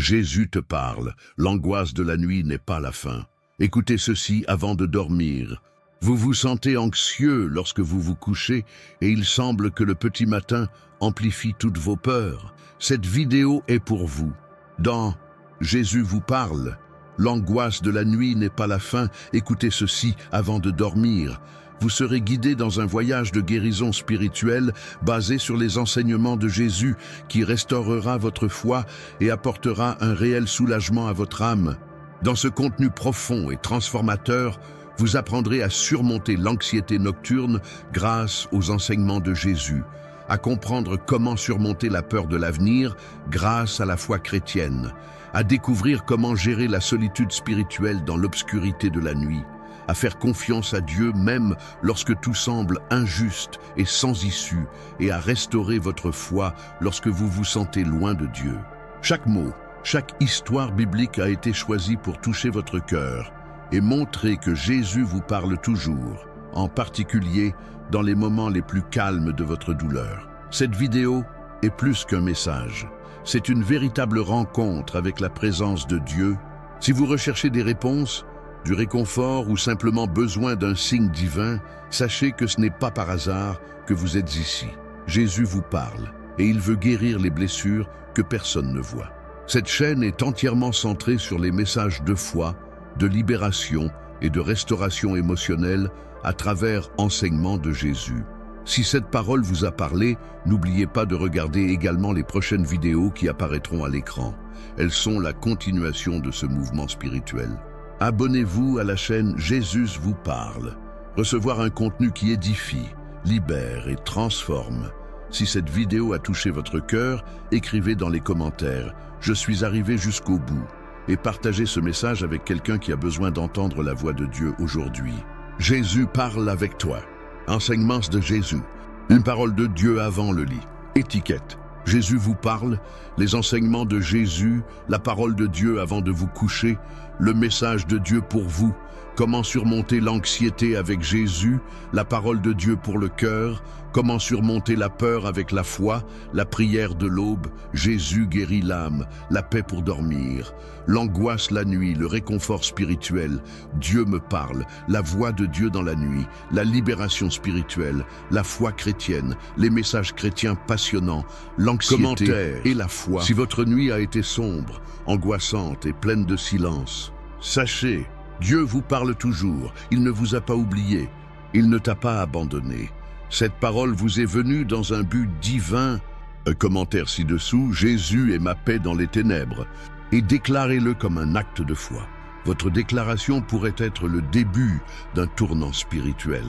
Jésus te parle, l'angoisse de la nuit n'est pas la fin. Écoutez ceci avant de dormir. Vous vous sentez anxieux lorsque vous vous couchez et il semble que le petit matin amplifie toutes vos peurs. Cette vidéo est pour vous. Dans Jésus vous parle, l'angoisse de la nuit n'est pas la fin. Écoutez ceci avant de dormir. Vous serez guidé dans un voyage de guérison spirituelle basé sur les enseignements de Jésus qui restaurera votre foi et apportera un réel soulagement à votre âme. Dans ce contenu profond et transformateur, vous apprendrez à surmonter l'anxiété nocturne grâce aux enseignements de Jésus, à comprendre comment surmonter la peur de l'avenir grâce à la foi chrétienne, à découvrir comment gérer la solitude spirituelle dans l'obscurité de la nuit, à faire confiance à Dieu même lorsque tout semble injuste et sans issue, et à restaurer votre foi lorsque vous vous sentez loin de Dieu. Chaque mot, chaque histoire biblique a été choisie pour toucher votre cœur et montrer que Jésus vous parle toujours, en particulier dans les moments les plus calmes de votre douleur. Cette vidéo est plus qu'un message. C'est une véritable rencontre avec la présence de Dieu. Si vous recherchez des réponses, du réconfort ou simplement besoin d'un signe divin, sachez que ce n'est pas par hasard que vous êtes ici. Jésus vous parle et il veut guérir les blessures que personne ne voit. Cette chaîne est entièrement centrée sur les messages de foi, de libération et de restauration émotionnelle à travers enseignements de Jésus. Si cette parole vous a parlé, n'oubliez pas de regarder également les prochaines vidéos qui apparaîtront à l'écran. Elles sont la continuation de ce mouvement spirituel. Abonnez-vous à la chaîne Jésus vous parle. Recevoir un contenu qui édifie, libère et transforme. Si cette vidéo a touché votre cœur, écrivez dans les commentaires « Je suis arrivé jusqu'au bout » et partagez ce message avec quelqu'un qui a besoin d'entendre la voix de Dieu aujourd'hui. Jésus parle avec toi. Enseignements de Jésus. Une parole de Dieu avant le lit. Étiquette. Jésus vous parle, les enseignements de Jésus, la parole de Dieu avant de vous coucher, le message de Dieu pour vous, comment surmonter l'anxiété avec Jésus, la parole de Dieu pour le cœur, comment surmonter la peur avec la foi, la prière de l'aube, Jésus guérit l'âme, la paix pour dormir, l'angoisse la nuit, le réconfort spirituel, Dieu me parle, la voix de Dieu dans la nuit, la libération spirituelle, la foi chrétienne, les messages chrétiens passionnants, l'anxiété et la foi. Si votre nuit a été sombre, angoissante et pleine de silence, sachez, Dieu vous parle toujours, il ne vous a pas oublié, il ne t'a pas abandonné. Cette parole vous est venue dans un but divin. Un commentaire ci-dessous, Jésus est ma paix dans les ténèbres, et déclarez-le comme un acte de foi. Votre déclaration pourrait être le début d'un tournant spirituel.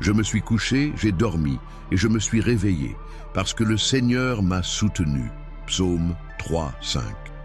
Je me suis couché, j'ai dormi, et je me suis réveillé, parce que le Seigneur m'a soutenu. Psaume 3, 5.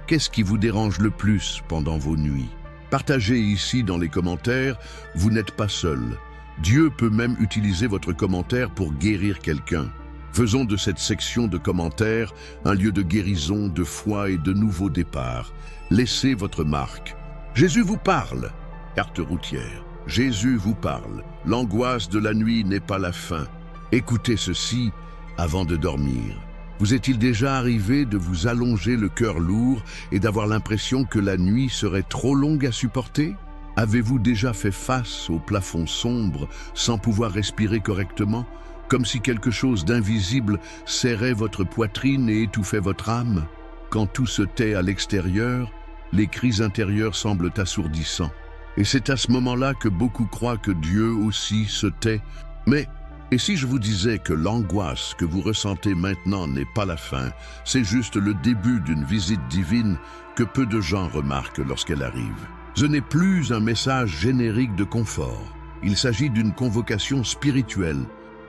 Qu'est-ce qui vous dérange le plus pendant vos nuits? Partagez ici dans les commentaires, vous n'êtes pas seul. Dieu peut même utiliser votre commentaire pour guérir quelqu'un. Faisons de cette section de commentaires un lieu de guérison, de foi et de nouveau départ. Laissez votre marque. Jésus vous parle. Carte routière. Jésus vous parle. L'angoisse de la nuit n'est pas la fin. Écoutez ceci avant de dormir. Vous est-il déjà arrivé de vous allonger le cœur lourd et d'avoir l'impression que la nuit serait trop longue à supporter? Avez-vous déjà fait face au plafond sombre sans pouvoir respirer correctement, comme si quelque chose d'invisible serrait votre poitrine et étouffait votre âme? Quand tout se tait à l'extérieur, les cris intérieurs semblent assourdissants. Et c'est à ce moment-là que beaucoup croient que Dieu aussi se tait. Mais et si je vous disais que l'angoisse que vous ressentez maintenant n'est pas la fin, c'est juste le début d'une visite divine que peu de gens remarquent lorsqu'elle arrive? Ce n'est plus un message générique de confort. Il s'agit d'une convocation spirituelle.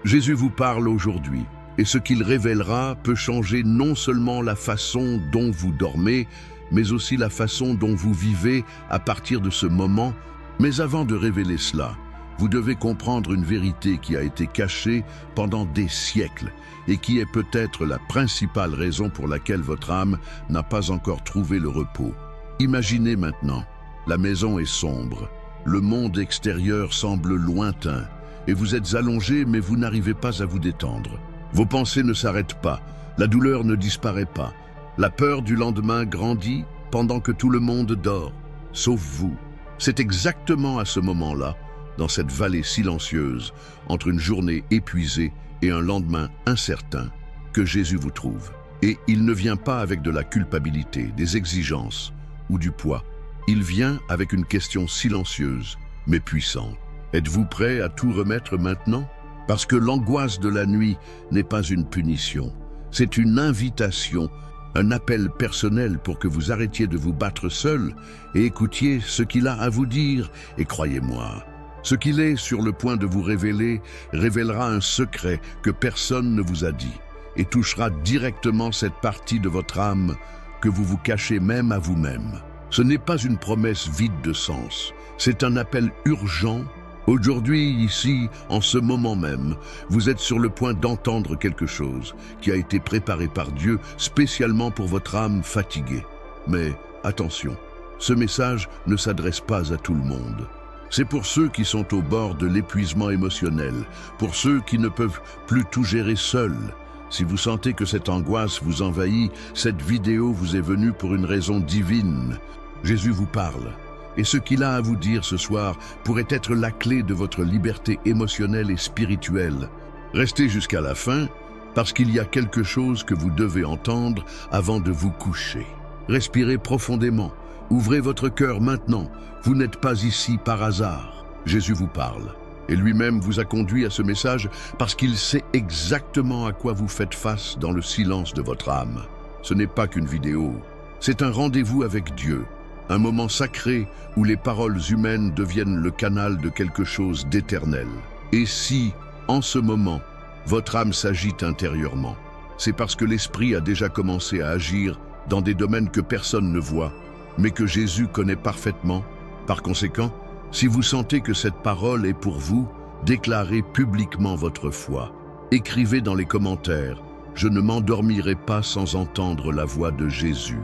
Jésus vous parle aujourd'hui, et ce qu'il révélera peut changer non seulement la façon dont vous dormez, mais aussi la façon dont vous vivez à partir de ce moment. Mais avant de révéler cela, vous devez comprendre une vérité qui a été cachée pendant des siècles et qui est peut-être la principale raison pour laquelle votre âme n'a pas encore trouvé le repos. Imaginez maintenant, la maison est sombre, le monde extérieur semble lointain et vous êtes allongé mais vous n'arrivez pas à vous détendre. Vos pensées ne s'arrêtent pas, la douleur ne disparaît pas, la peur du lendemain grandit pendant que tout le monde dort, sauf vous. C'est exactement à ce moment-là, dans cette vallée silencieuse, entre une journée épuisée et un lendemain incertain, que Jésus vous trouve. Et il ne vient pas avec de la culpabilité, des exigences ou du poids. Il vient avec une question silencieuse, mais puissante. Êtes-vous prêt à tout remettre maintenant? Parce que l'angoisse de la nuit n'est pas une punition, c'est une invitation, un appel personnel pour que vous arrêtiez de vous battre seul et écoutiez ce qu'il a à vous dire. Et croyez-moi, ce qu'il est sur le point de vous révéler révélera un secret que personne ne vous a dit et touchera directement cette partie de votre âme que vous vous cachez même à vous-même. Ce n'est pas une promesse vide de sens, c'est un appel urgent. Aujourd'hui, ici, en ce moment même, vous êtes sur le point d'entendre quelque chose qui a été préparé par Dieu spécialement pour votre âme fatiguée. Mais attention, ce message ne s'adresse pas à tout le monde. C'est pour ceux qui sont au bord de l'épuisement émotionnel, pour ceux qui ne peuvent plus tout gérer seuls. Si vous sentez que cette angoisse vous envahit, cette vidéo vous est venue pour une raison divine. Jésus vous parle. Et ce qu'il a à vous dire ce soir pourrait être la clé de votre liberté émotionnelle et spirituelle. Restez jusqu'à la fin, parce qu'il y a quelque chose que vous devez entendre avant de vous coucher. Respirez profondément, ouvrez votre cœur maintenant, vous n'êtes pas ici par hasard. Jésus vous parle, et lui-même vous a conduit à ce message parce qu'il sait exactement à quoi vous faites face dans le silence de votre âme. Ce n'est pas qu'une vidéo, c'est un rendez-vous avec Dieu. Un moment sacré où les paroles humaines deviennent le canal de quelque chose d'éternel. Et si, en ce moment, votre âme s'agite intérieurement, c'est parce que l'Esprit a déjà commencé à agir dans des domaines que personne ne voit, mais que Jésus connaît parfaitement. Par conséquent, si vous sentez que cette parole est pour vous, déclarez publiquement votre foi. Écrivez dans les commentaires « Je ne m'endormirai pas sans entendre la voix de Jésus ».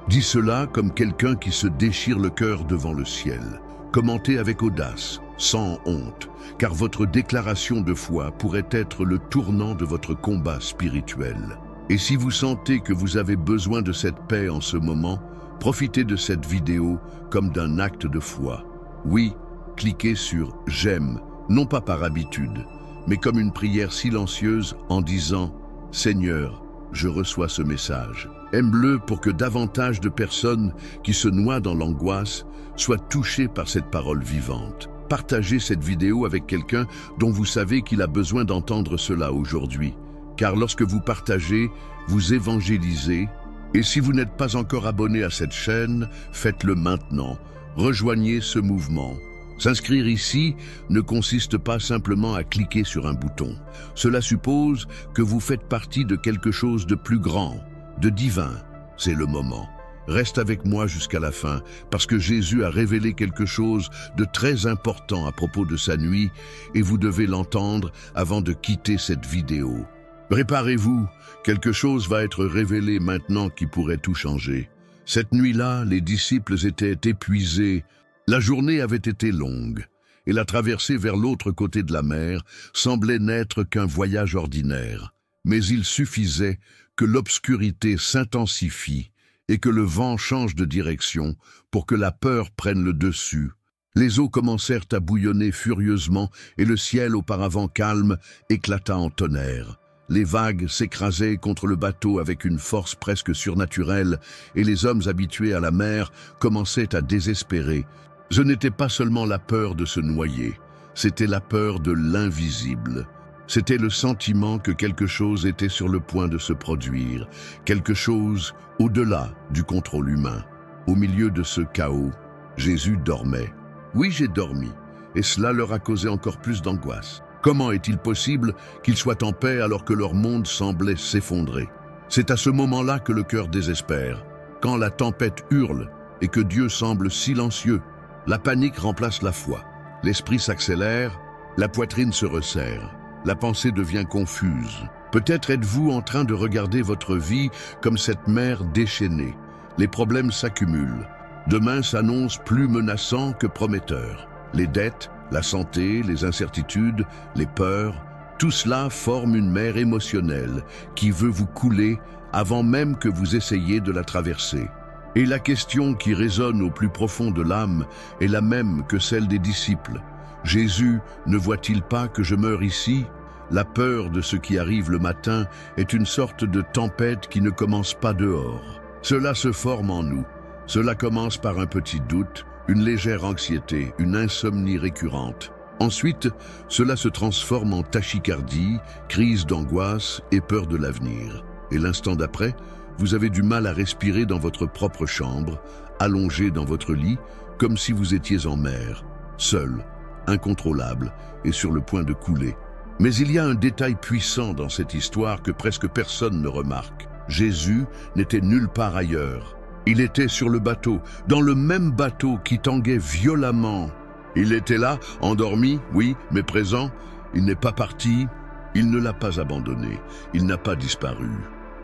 Dis cela comme quelqu'un qui se déchire le cœur devant le ciel. Commentez avec audace, sans honte, car votre déclaration de foi pourrait être le tournant de votre combat spirituel. Et si vous sentez que vous avez besoin de cette paix en ce moment, profitez de cette vidéo comme d'un acte de foi. Oui, cliquez sur « J'aime », non pas par habitude, mais comme une prière silencieuse en disant « Seigneur, je reçois ce message ». Aime-le pour que davantage de personnes qui se noient dans l'angoisse soient touchées par cette parole vivante. Partagez cette vidéo avec quelqu'un dont vous savez qu'il a besoin d'entendre cela aujourd'hui. Car lorsque vous partagez, vous évangélisez. Et si vous n'êtes pas encore abonné à cette chaîne, faites-le maintenant. Rejoignez ce mouvement. S'inscrire ici ne consiste pas simplement à cliquer sur un bouton. Cela suppose que vous faites partie de quelque chose de plus grand, de divin. C'est le moment. Reste avec moi jusqu'à la fin, parce que Jésus a révélé quelque chose de très important à propos de sa nuit, et vous devez l'entendre avant de quitter cette vidéo. Préparez-vous, quelque chose va être révélé maintenant qui pourrait tout changer. Cette nuit-là, les disciples étaient épuisés. La journée avait été longue, et la traversée vers l'autre côté de la mer semblait n'être qu'un voyage ordinaire. Mais il suffisait que l'obscurité s'intensifie et que le vent change de direction pour que la peur prenne le dessus. Les eaux commencèrent à bouillonner furieusement et le ciel, auparavant calme, éclata en tonnerre. Les vagues s'écrasaient contre le bateau avec une force presque surnaturelle et les hommes habitués à la mer commençaient à désespérer. Ce n'était pas seulement la peur de se noyer, c'était la peur de l'invisible. C'était le sentiment que quelque chose était sur le point de se produire, quelque chose au-delà du contrôle humain. Au milieu de ce chaos, Jésus dormait. Oui, j'ai dormi, et cela leur a causé encore plus d'angoisse. Comment est-il possible qu'ils soient en paix alors que leur monde semblait s'effondrer? C'est à ce moment-là que le cœur désespère, quand la tempête hurle et que Dieu semble silencieux. La panique remplace la foi. L'esprit s'accélère, la poitrine se resserre. La pensée devient confuse. Peut-être êtes-vous en train de regarder votre vie comme cette mer déchaînée. Les problèmes s'accumulent. Demain s'annonce plus menaçant que prometteur. Les dettes, la santé, les incertitudes, les peurs, tout cela forme une mer émotionnelle qui veut vous couler avant même que vous essayiez de la traverser. Et la question qui résonne au plus profond de l'âme est la même que celle des disciples. Jésus ne voit-il pas que je meurs ici? La peur de ce qui arrive le matin est une sorte de tempête qui ne commence pas dehors. Cela se forme en nous. Cela commence par un petit doute, une légère anxiété, une insomnie récurrente. Ensuite, cela se transforme en tachycardie, crise d'angoisse et peur de l'avenir. Et l'instant d'après, vous avez du mal à respirer dans votre propre chambre, allongé dans votre lit, comme si vous étiez en mer, seul, incontrôlable et sur le point de couler. Mais il y a un détail puissant dans cette histoire que presque personne ne remarque. Jésus n'était nulle part ailleurs. Il était sur le bateau, dans le même bateau qui tanguait violemment. Il était là, endormi, oui, mais présent. Il n'est pas parti, il ne l'a pas abandonné, il n'a pas disparu.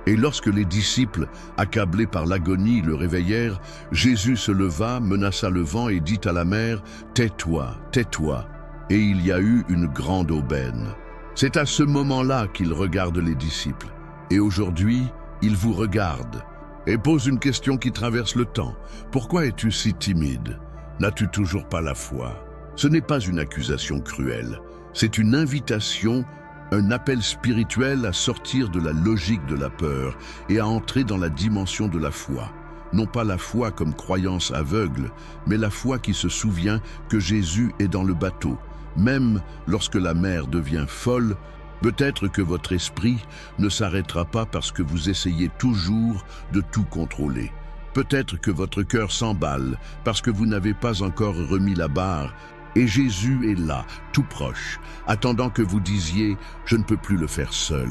Et lorsque les disciples, accablés par l'agonie, le réveillèrent, Jésus se leva, menaça le vent et dit à la mer, « Tais-toi, tais-toi » et il y a eu une grande aubaine. C'est à ce moment-là qu'il regarde les disciples. Et aujourd'hui, il vous regarde et pose une question qui traverse le temps. Pourquoi es-tu si timide? N'as-tu toujours pas la foi? Ce n'est pas une accusation cruelle, c'est une invitation, un appel spirituel à sortir de la logique de la peur et à entrer dans la dimension de la foi. Non pas la foi comme croyance aveugle, mais la foi qui se souvient que Jésus est dans le bateau. Même lorsque la mer devient folle, peut-être que votre esprit ne s'arrêtera pas parce que vous essayez toujours de tout contrôler. Peut-être que votre cœur s'emballe parce que vous n'avez pas encore remis la barre. Et Jésus est là, tout proche, attendant que vous disiez « Je ne peux plus le faire seul ».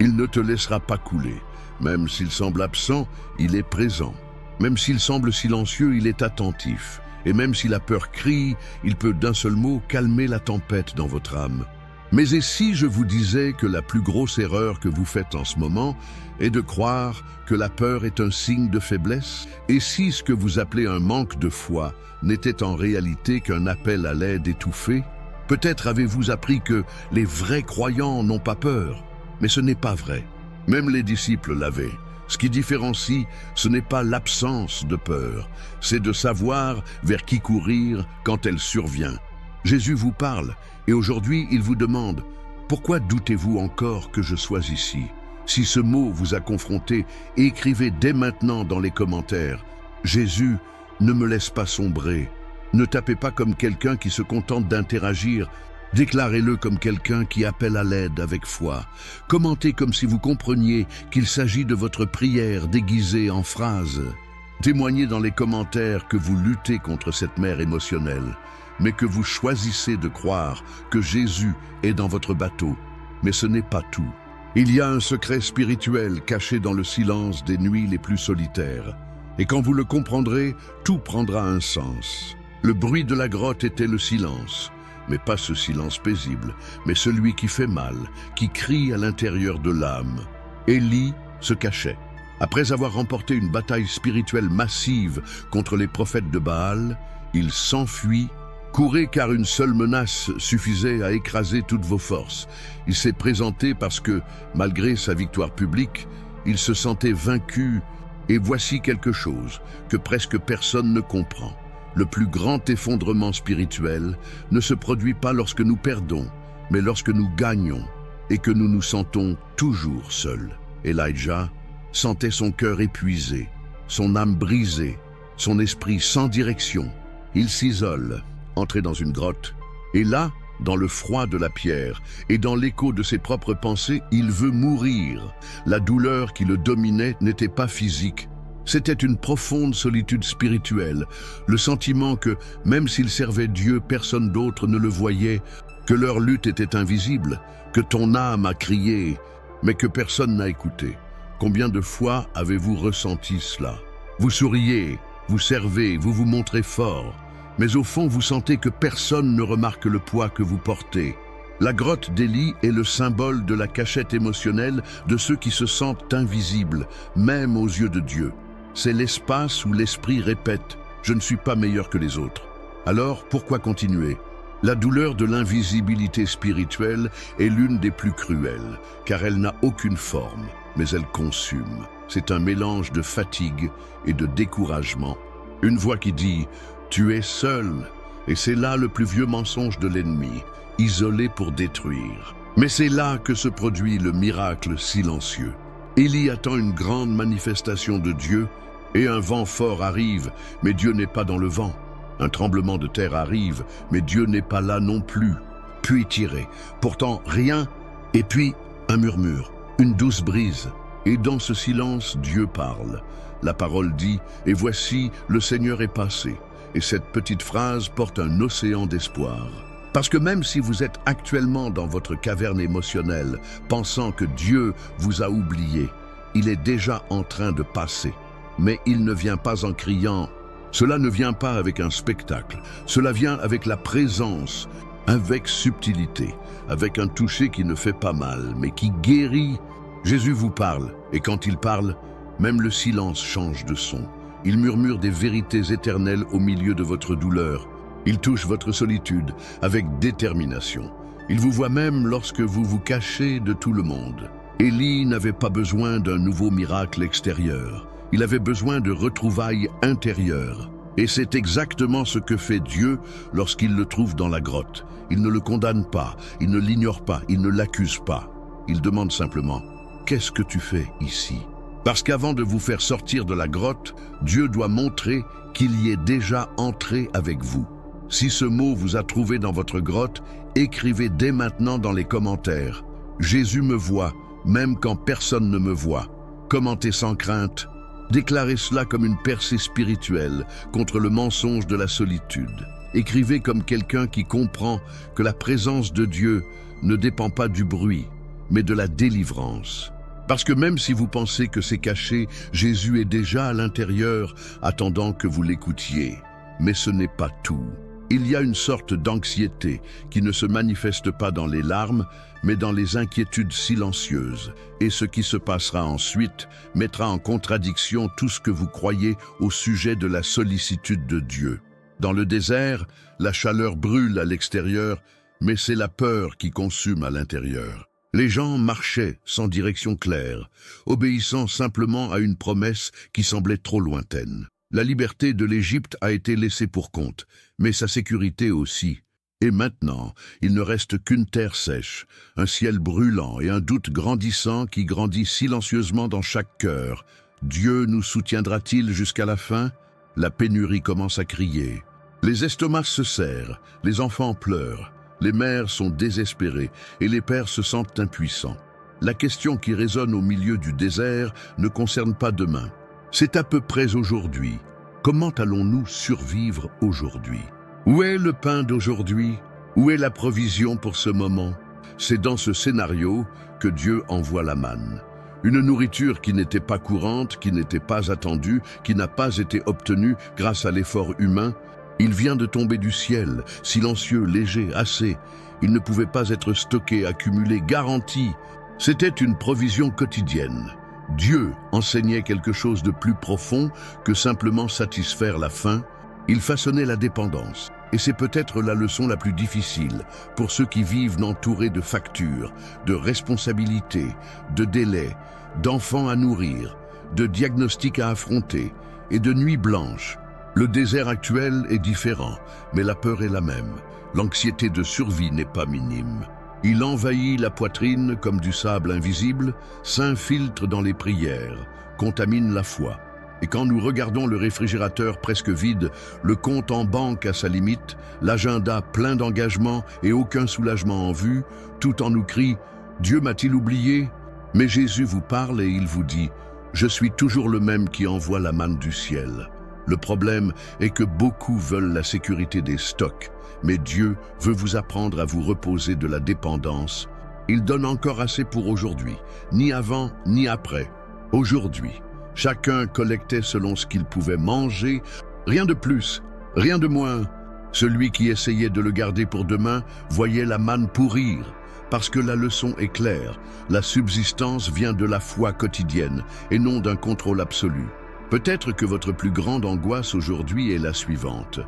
Il ne te laissera pas couler. Même s'il semble absent, il est présent. Même s'il semble silencieux, il est attentif. Et même si la peur crie, il peut d'un seul mot calmer la tempête dans votre âme. Mais et si je vous disais que la plus grosse erreur que vous faites en ce moment est de croire que la peur est un signe de faiblesse? Et si ce que vous appelez un manque de foi n'était en réalité qu'un appel à l'aide étouffé? Peut-être avez-vous appris que les vrais croyants n'ont pas peur, mais ce n'est pas vrai. Même les disciples l'avaient. Ce qui différencie, ce n'est pas l'absence de peur, c'est de savoir vers qui courir quand elle survient. Jésus vous parle, et aujourd'hui il vous demande « Pourquoi doutez-vous encore que je sois ici ?» Si ce mot vous a confronté, écrivez dès maintenant dans les commentaires « Jésus, ne me laisse pas sombrer ». Ne tapez pas comme quelqu'un qui se contente d'interagir. Déclarez-le comme quelqu'un qui appelle à l'aide avec foi. Commentez comme si vous compreniez qu'il s'agit de votre prière déguisée en phrase. Témoignez dans les commentaires que vous luttez contre cette mer émotionnelle, mais que vous choisissez de croire que Jésus est dans votre bateau. Mais ce n'est pas tout. Il y a un secret spirituel caché dans le silence des nuits les plus solitaires. Et quand vous le comprendrez, tout prendra un sens. Le bruit de la grotte était le silence. Mais pas ce silence paisible, mais celui qui fait mal, qui crie à l'intérieur de l'âme. Élie se cachait. Après avoir remporté une bataille spirituelle massive contre les prophètes de Baal, il s'enfuit. Courez car une seule menace suffisait à écraser toutes vos forces. Il s'est présenté parce que, malgré sa victoire publique, il se sentait vaincu. Et voici quelque chose que presque personne ne comprend. Le plus grand effondrement spirituel ne se produit pas lorsque nous perdons, mais lorsque nous gagnons et que nous nous sentons toujours seuls. Elijah sentait son cœur épuisé, son âme brisée, son esprit sans direction. Il s'isole, entré dans une grotte, et là, dans le froid de la pierre et dans l'écho de ses propres pensées, il veut mourir. La douleur qui le dominait n'était pas physique. C'était une profonde solitude spirituelle, le sentiment que, même s'il servait Dieu, personne d'autre ne le voyait, que leur lutte était invisible, que ton âme a crié, mais que personne n'a écouté. Combien de fois avez-vous ressenti cela? Vous souriez, vous servez, vous vous montrez fort, mais au fond vous sentez que personne ne remarque le poids que vous portez. La grotte d'Élie est le symbole de la cachette émotionnelle de ceux qui se sentent invisibles, même aux yeux de Dieu. C'est l'espace où l'esprit répète « Je ne suis pas meilleur que les autres ». Alors, pourquoi continuer? La douleur de l'invisibilité spirituelle est l'une des plus cruelles, car elle n'a aucune forme, mais elle consume. c'est un mélange de fatigue et de découragement. Une voix qui dit « Tu es seul ». Et c'est là le plus vieux mensonge de l'ennemi, isolé pour détruire. Mais c'est là que se produit le miracle silencieux. Élie attend une grande manifestation de Dieu, et un vent fort arrive, mais Dieu n'est pas dans le vent. Un tremblement de terre arrive, mais Dieu n'est pas là non plus. Puis tiré, pourtant rien, et puis un murmure, une douce brise. Et dans ce silence, Dieu parle. La parole dit « Et voici, le Seigneur est passé ». Et cette petite phrase porte un océan d'espoir. Parce que même si vous êtes actuellement dans votre caverne émotionnelle, pensant que Dieu vous a oublié, il est déjà en train de passer. Mais il ne vient pas en criant. Cela ne vient pas avec un spectacle. Cela vient avec la présence, avec subtilité, avec un toucher qui ne fait pas mal, mais qui guérit. Jésus vous parle, et quand il parle, même le silence change de son. Il murmure des vérités éternelles au milieu de votre douleur. Il touche votre solitude avec détermination. Il vous voit même lorsque vous vous cachez de tout le monde. Élie n'avait pas besoin d'un nouveau miracle extérieur. Il avait besoin de retrouvailles intérieures. Et c'est exactement ce que fait Dieu lorsqu'il le trouve dans la grotte. Il ne le condamne pas, il ne l'ignore pas, il ne l'accuse pas. Il demande simplement « Qu'est-ce que tu fais ici ?» Parce qu'avant de vous faire sortir de la grotte, Dieu doit montrer qu'il y est déjà entré avec vous. Si ce mot vous a trouvé dans votre grotte, écrivez dès maintenant dans les commentaires. Jésus me voit, même quand personne ne me voit. Commentez sans crainte. Déclarez cela comme une percée spirituelle contre le mensonge de la solitude. Écrivez comme quelqu'un qui comprend que la présence de Dieu ne dépend pas du bruit, mais de la délivrance. Parce que même si vous pensez que c'est caché, Jésus est déjà à l'intérieur, attendant que vous l'écoutiez. Mais ce n'est pas tout. Il y a une sorte d'anxiété qui ne se manifeste pas dans les larmes, mais dans les inquiétudes silencieuses. Et ce qui se passera ensuite mettra en contradiction tout ce que vous croyez au sujet de la sollicitude de Dieu. Dans le désert, la chaleur brûle à l'extérieur, mais c'est la peur qui consume à l'intérieur. Les gens marchaient sans direction claire, obéissant simplement à une promesse qui semblait trop lointaine. La liberté de l'Égypte a été laissée pour compte, mais sa sécurité aussi. Et maintenant, il ne reste qu'une terre sèche, un ciel brûlant et un doute grandissant qui grandit silencieusement dans chaque cœur. Dieu nous soutiendra-t-il jusqu'à la fin? La pénurie commence à crier. Les estomacs se serrent, les enfants pleurent. Les mères sont désespérées et les pères se sentent impuissants. La question qui résonne au milieu du désert ne concerne pas demain. C'est à peu près aujourd'hui. Comment allons-nous survivre aujourd'hui? Où est le pain d'aujourd'hui? Où est la provision pour ce moment? C'est dans ce scénario que Dieu envoie la manne. Une nourriture qui n'était pas courante, qui n'était pas attendue, qui n'a pas été obtenue grâce à l'effort humain. Il vient de tomber du ciel, silencieux, léger, assez. Il ne pouvait pas être stocké, accumulé, garanti. C'était une provision quotidienne. Dieu enseignait quelque chose de plus profond que simplement satisfaire la faim. Il façonnait la dépendance. Et c'est peut-être la leçon la plus difficile pour ceux qui vivent entourés de factures, de responsabilités, de délais, d'enfants à nourrir, de diagnostics à affronter et de nuits blanches. Le désert actuel est différent, mais la peur est la même. L'anxiété de survie n'est pas minime. Il envahit la poitrine comme du sable invisible, s'infiltre dans les prières, contamine la foi. Et quand nous regardons le réfrigérateur presque vide, le compte en banque à sa limite, l'agenda plein d'engagement et aucun soulagement en vue, tout en nous crie « Dieu m'a-t-il oublié ?» Mais Jésus vous parle et il vous dit « Je suis toujours le même qui envoie la manne du ciel. » Le problème est que beaucoup veulent la sécurité des stocks, mais Dieu veut vous apprendre à vous reposer de la dépendance. Il donne encore assez pour aujourd'hui, ni avant ni après. Aujourd'hui, chacun collectait selon ce qu'il pouvait manger, rien de plus, rien de moins. Celui qui essayait de le garder pour demain voyait la manne pourrir, parce que la leçon est claire, la subsistance vient de la foi quotidienne et non d'un contrôle absolu. Peut-être que votre plus grande angoisse aujourd'hui est la suivante.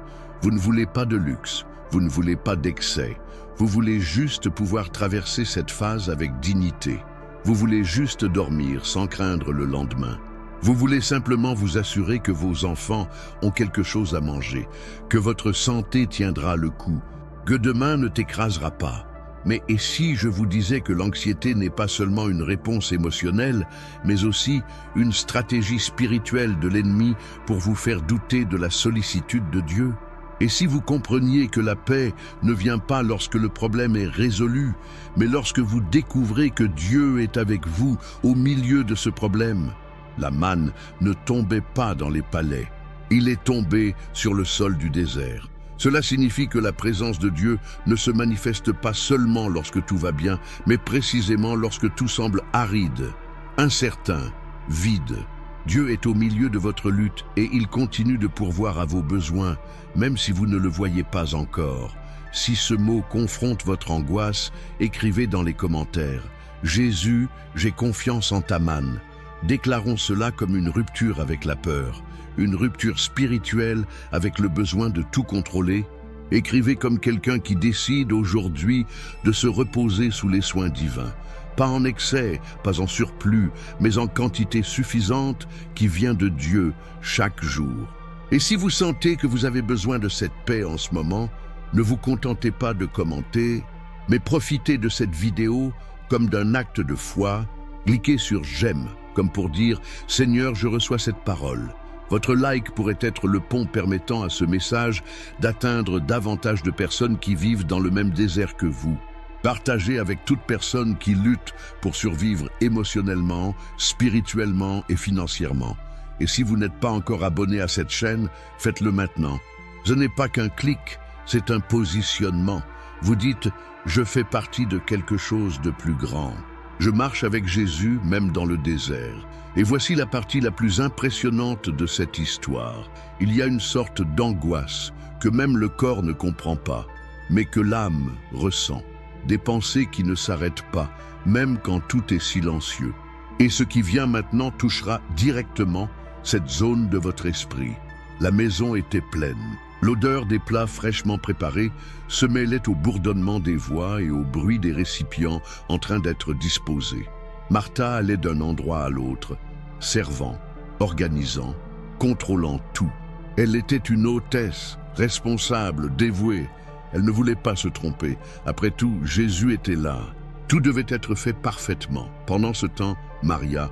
Vous ne voulez pas de luxe, vous ne voulez pas d'excès, vous voulez juste pouvoir traverser cette phase avec dignité. Vous voulez juste dormir sans craindre le lendemain. Vous voulez simplement vous assurer que vos enfants ont quelque chose à manger, que votre santé tiendra le coup, que demain ne t'écrasera pas. Mais et si je vous disais que l'anxiété n'est pas seulement une réponse émotionnelle, mais aussi une stratégie spirituelle de l'ennemi pour vous faire douter de la sollicitude de Dieu? Et si vous compreniez que la paix ne vient pas lorsque le problème est résolu, mais lorsque vous découvrez que Dieu est avec vous au milieu de ce problème? La manne ne tombait pas dans les palais, il est tombé sur le sol du désert. Cela signifie que la présence de Dieu ne se manifeste pas seulement lorsque tout va bien, mais précisément lorsque tout semble aride, incertain, vide. Dieu est au milieu de votre lutte et il continue de pourvoir à vos besoins, même si vous ne le voyez pas encore. Si ce mot confronte votre angoisse, écrivez dans les commentaires « Jésus, j'ai confiance en ta manne ». Déclarons cela comme une rupture avec la peur, une rupture spirituelle avec le besoin de tout contrôler. Écrivez comme quelqu'un qui décide aujourd'hui de se reposer sous les soins divins. Pas en excès, pas en surplus, mais en quantité suffisante qui vient de Dieu chaque jour. Et si vous sentez que vous avez besoin de cette paix en ce moment, ne vous contentez pas de commenter, mais profitez de cette vidéo comme d'un acte de foi. Cliquez sur « J'aime » comme pour dire « Seigneur, je reçois cette parole ». Votre like pourrait être le pont permettant à ce message d'atteindre davantage de personnes qui vivent dans le même désert que vous. Partagez avec toute personne qui lutte pour survivre émotionnellement, spirituellement et financièrement. Et si vous n'êtes pas encore abonné à cette chaîne, faites-le maintenant. Ce n'est pas qu'un clic, c'est un positionnement. Vous dites « Je fais partie de quelque chose de plus grand ». Je marche avec Jésus, même dans le désert. Et voici la partie la plus impressionnante de cette histoire. Il y a une sorte d'angoisse que même le corps ne comprend pas, mais que l'âme ressent. Des pensées qui ne s'arrêtent pas, même quand tout est silencieux. Et ce qui vient maintenant touchera directement cette zone de votre esprit. La maison était pleine. L'odeur des plats fraîchement préparés se mêlait au bourdonnement des voix et au bruit des récipients en train d'être disposés. Martha allait d'un endroit à l'autre, servant, organisant, contrôlant tout. Elle était une hôtesse, responsable, dévouée. Elle ne voulait pas se tromper. Après tout, Jésus était là. Tout devait être fait parfaitement. Pendant ce temps, Maria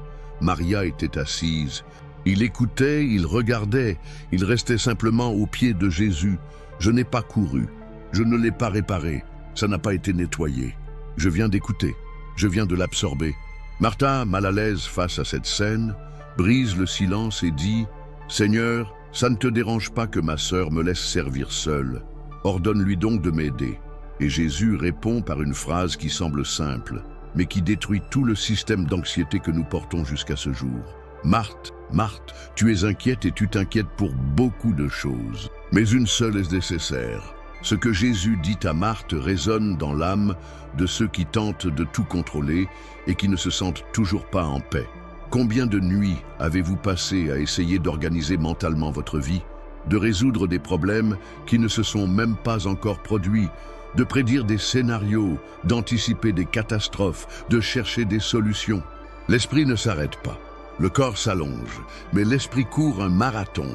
était assise. Il écoutait, il regardait, il restait simplement aux pieds de Jésus. Je n'ai pas couru, je ne l'ai pas réparé, ça n'a pas été nettoyé. Je viens d'écouter, je viens de l'absorber. Martha, mal à l'aise face à cette scène, brise le silence et dit « Seigneur, ça ne te dérange pas que ma sœur me laisse servir seule. Ordonne-lui donc de m'aider. » Et Jésus répond par une phrase qui semble simple, mais qui détruit tout le système d'anxiété que nous portons jusqu'à ce jour. Marthe, Marthe, tu es inquiète et tu t'inquiètes pour beaucoup de choses, mais une seule est nécessaire. Ce que Jésus dit à Marthe résonne dans l'âme de ceux qui tentent de tout contrôler et qui ne se sentent toujours pas en paix. Combien de nuits avez-vous passé à essayer d'organiser mentalement votre vie, de résoudre des problèmes qui ne se sont même pas encore produits, de prédire des scénarios, d'anticiper des catastrophes, de chercher des solutions? L'esprit ne s'arrête pas. Le corps s'allonge, mais l'esprit court un marathon.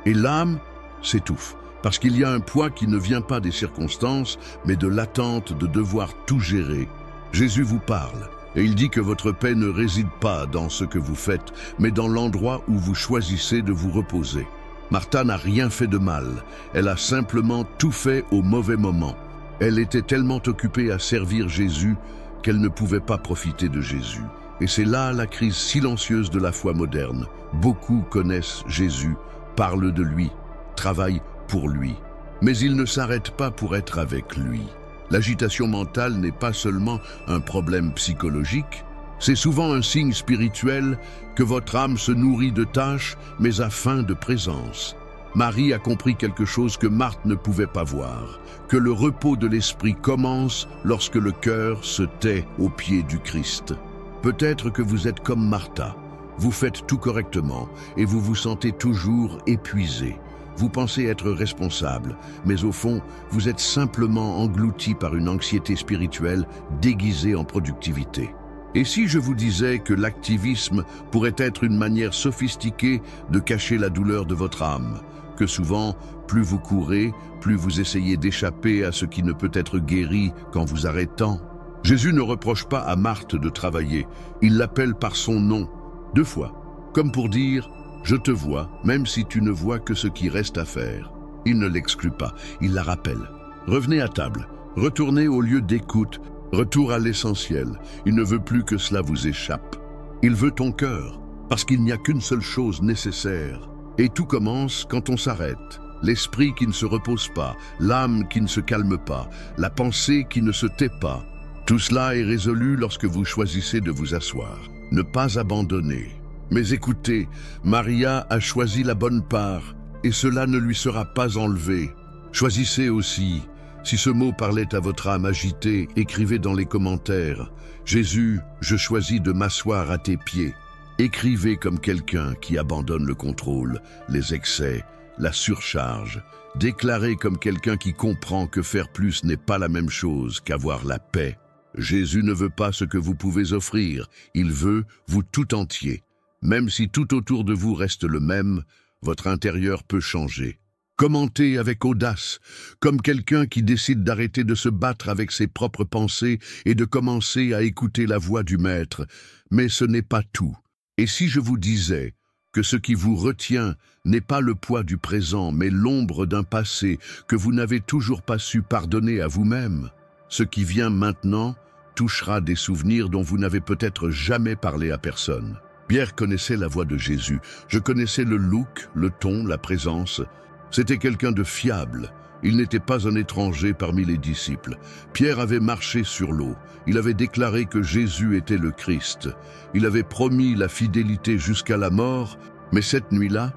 Et l'âme s'étouffe, parce qu'il y a un poids qui ne vient pas des circonstances, mais de l'attente de devoir tout gérer. Jésus vous parle, et il dit que votre paix ne réside pas dans ce que vous faites, mais dans l'endroit où vous choisissez de vous reposer. Martha n'a rien fait de mal, elle a simplement tout fait au mauvais moment. Elle était tellement occupée à servir Jésus qu'elle ne pouvait pas profiter de Jésus. Et c'est là la crise silencieuse de la foi moderne. Beaucoup connaissent Jésus, parlent de lui, travaillent pour lui. Mais ils ne s'arrêtent pas pour être avec lui. L'agitation mentale n'est pas seulement un problème psychologique, c'est souvent un signe spirituel que votre âme se nourrit de tâches, mais à faim de présence. Marie a compris quelque chose que Marthe ne pouvait pas voir, que le repos de l'esprit commence lorsque le cœur se tait aux pieds du Christ. Peut-être que vous êtes comme Martha, vous faites tout correctement et vous vous sentez toujours épuisé. Vous pensez être responsable, mais au fond, vous êtes simplement englouti par une anxiété spirituelle déguisée en productivité. Et si je vous disais que l'activisme pourrait être une manière sophistiquée de cacher la douleur de votre âme, que souvent, plus vous courez, plus vous essayez d'échapper à ce qui ne peut être guéri qu'en vous arrêtant. Jésus ne reproche pas à Marthe de travailler, il l'appelle par son nom, 2 fois, comme pour dire « Je te vois, même si tu ne vois que ce qui reste à faire ». Il ne l'exclut pas, il la rappelle. Revenez à table, retournez au lieu d'écoute, retour à l'essentiel. Il ne veut plus que cela vous échappe. Il veut ton cœur, parce qu'il n'y a qu'une seule chose nécessaire. Et tout commence quand on s'arrête. L'esprit qui ne se repose pas, l'âme qui ne se calme pas, la pensée qui ne se tait pas. Tout cela est résolu lorsque vous choisissez de vous asseoir. Ne pas abandonner. Mais écoutez, Maria a choisi la bonne part, et cela ne lui sera pas enlevé. Choisissez aussi. Si ce mot parlait à votre âme agitée, écrivez dans les commentaires « Jésus, je choisis de m'asseoir à tes pieds ». Écrivez comme quelqu'un qui abandonne le contrôle, les excès, la surcharge. Déclarez comme quelqu'un qui comprend que faire plus n'est pas la même chose qu'avoir la paix. Jésus ne veut pas ce que vous pouvez offrir, il veut vous tout entier. Même si tout autour de vous reste le même, votre intérieur peut changer. Commentez avec audace, comme quelqu'un qui décide d'arrêter de se battre avec ses propres pensées et de commencer à écouter la voix du Maître. Mais ce n'est pas tout. Et si je vous disais que ce qui vous retient n'est pas le poids du présent, mais l'ombre d'un passé que vous n'avez toujours pas su pardonner à vous-même, ce qui vient maintenant touchera des souvenirs dont vous n'avez peut-être jamais parlé à personne. Pierre connaissait la voix de Jésus. Je connaissais le look, le ton, la présence. C'était quelqu'un de fiable. Il n'était pas un étranger parmi les disciples. Pierre avait marché sur l'eau. Il avait déclaré que Jésus était le Christ. Il avait promis la fidélité jusqu'à la mort, mais cette nuit-là,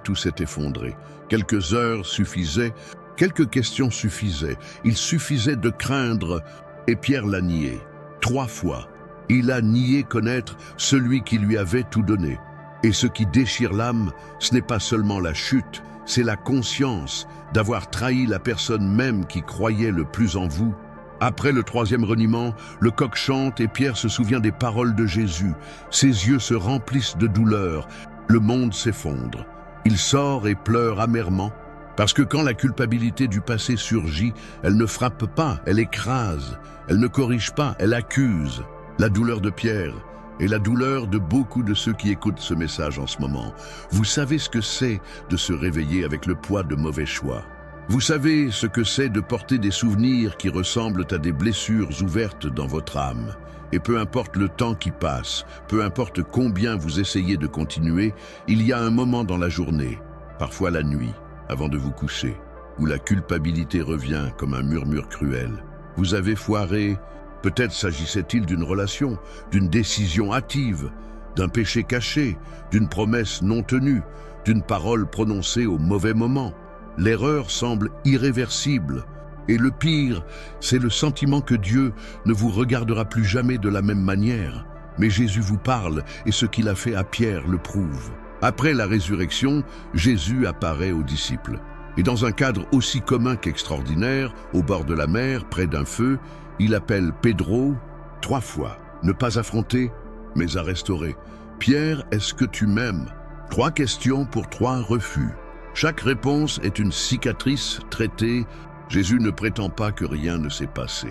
tout s'est effondré. Quelques heures suffisaient, quelques questions suffisaient. Il suffisait de craindre, et Pierre l'a nié. 3 fois. Il a nié connaître celui qui lui avait tout donné. Et ce qui déchire l'âme, ce n'est pas seulement la chute, c'est la conscience d'avoir trahi la personne même qui croyait le plus en vous. Après le 3e reniement, le coq chante et Pierre se souvient des paroles de Jésus. Ses yeux se remplissent de douleur, le monde s'effondre. Il sort et pleure amèrement, parce que quand la culpabilité du passé surgit, elle ne frappe pas, elle écrase, elle ne corrige pas, elle accuse. La douleur de Pierre et la douleur de beaucoup de ceux qui écoutent ce message en ce moment. Vous savez ce que c'est de se réveiller avec le poids de mauvais choix. Vous savez ce que c'est de porter des souvenirs qui ressemblent à des blessures ouvertes dans votre âme. Et peu importe le temps qui passe, peu importe combien vous essayez de continuer, il y a un moment dans la journée, parfois la nuit, avant de vous coucher, où la culpabilité revient comme un murmure cruel. Vous avez foiré. Peut-être s'agissait-il d'une relation, d'une décision hâtive, d'un péché caché, d'une promesse non tenue, d'une parole prononcée au mauvais moment. L'erreur semble irréversible. Et le pire, c'est le sentiment que Dieu ne vous regardera plus jamais de la même manière. Mais Jésus vous parle et ce qu'il a fait à Pierre le prouve. Après la résurrection, Jésus apparaît aux disciples. Et dans un cadre aussi commun qu'extraordinaire, au bord de la mer, près d'un feu, il appelle Pedro 3 fois. Ne pas affronter, mais à restaurer. Pierre, est-ce que tu m'aimes? 3 questions pour 3 refus. Chaque réponse est une cicatrice traitée. Jésus ne prétend pas que rien ne s'est passé.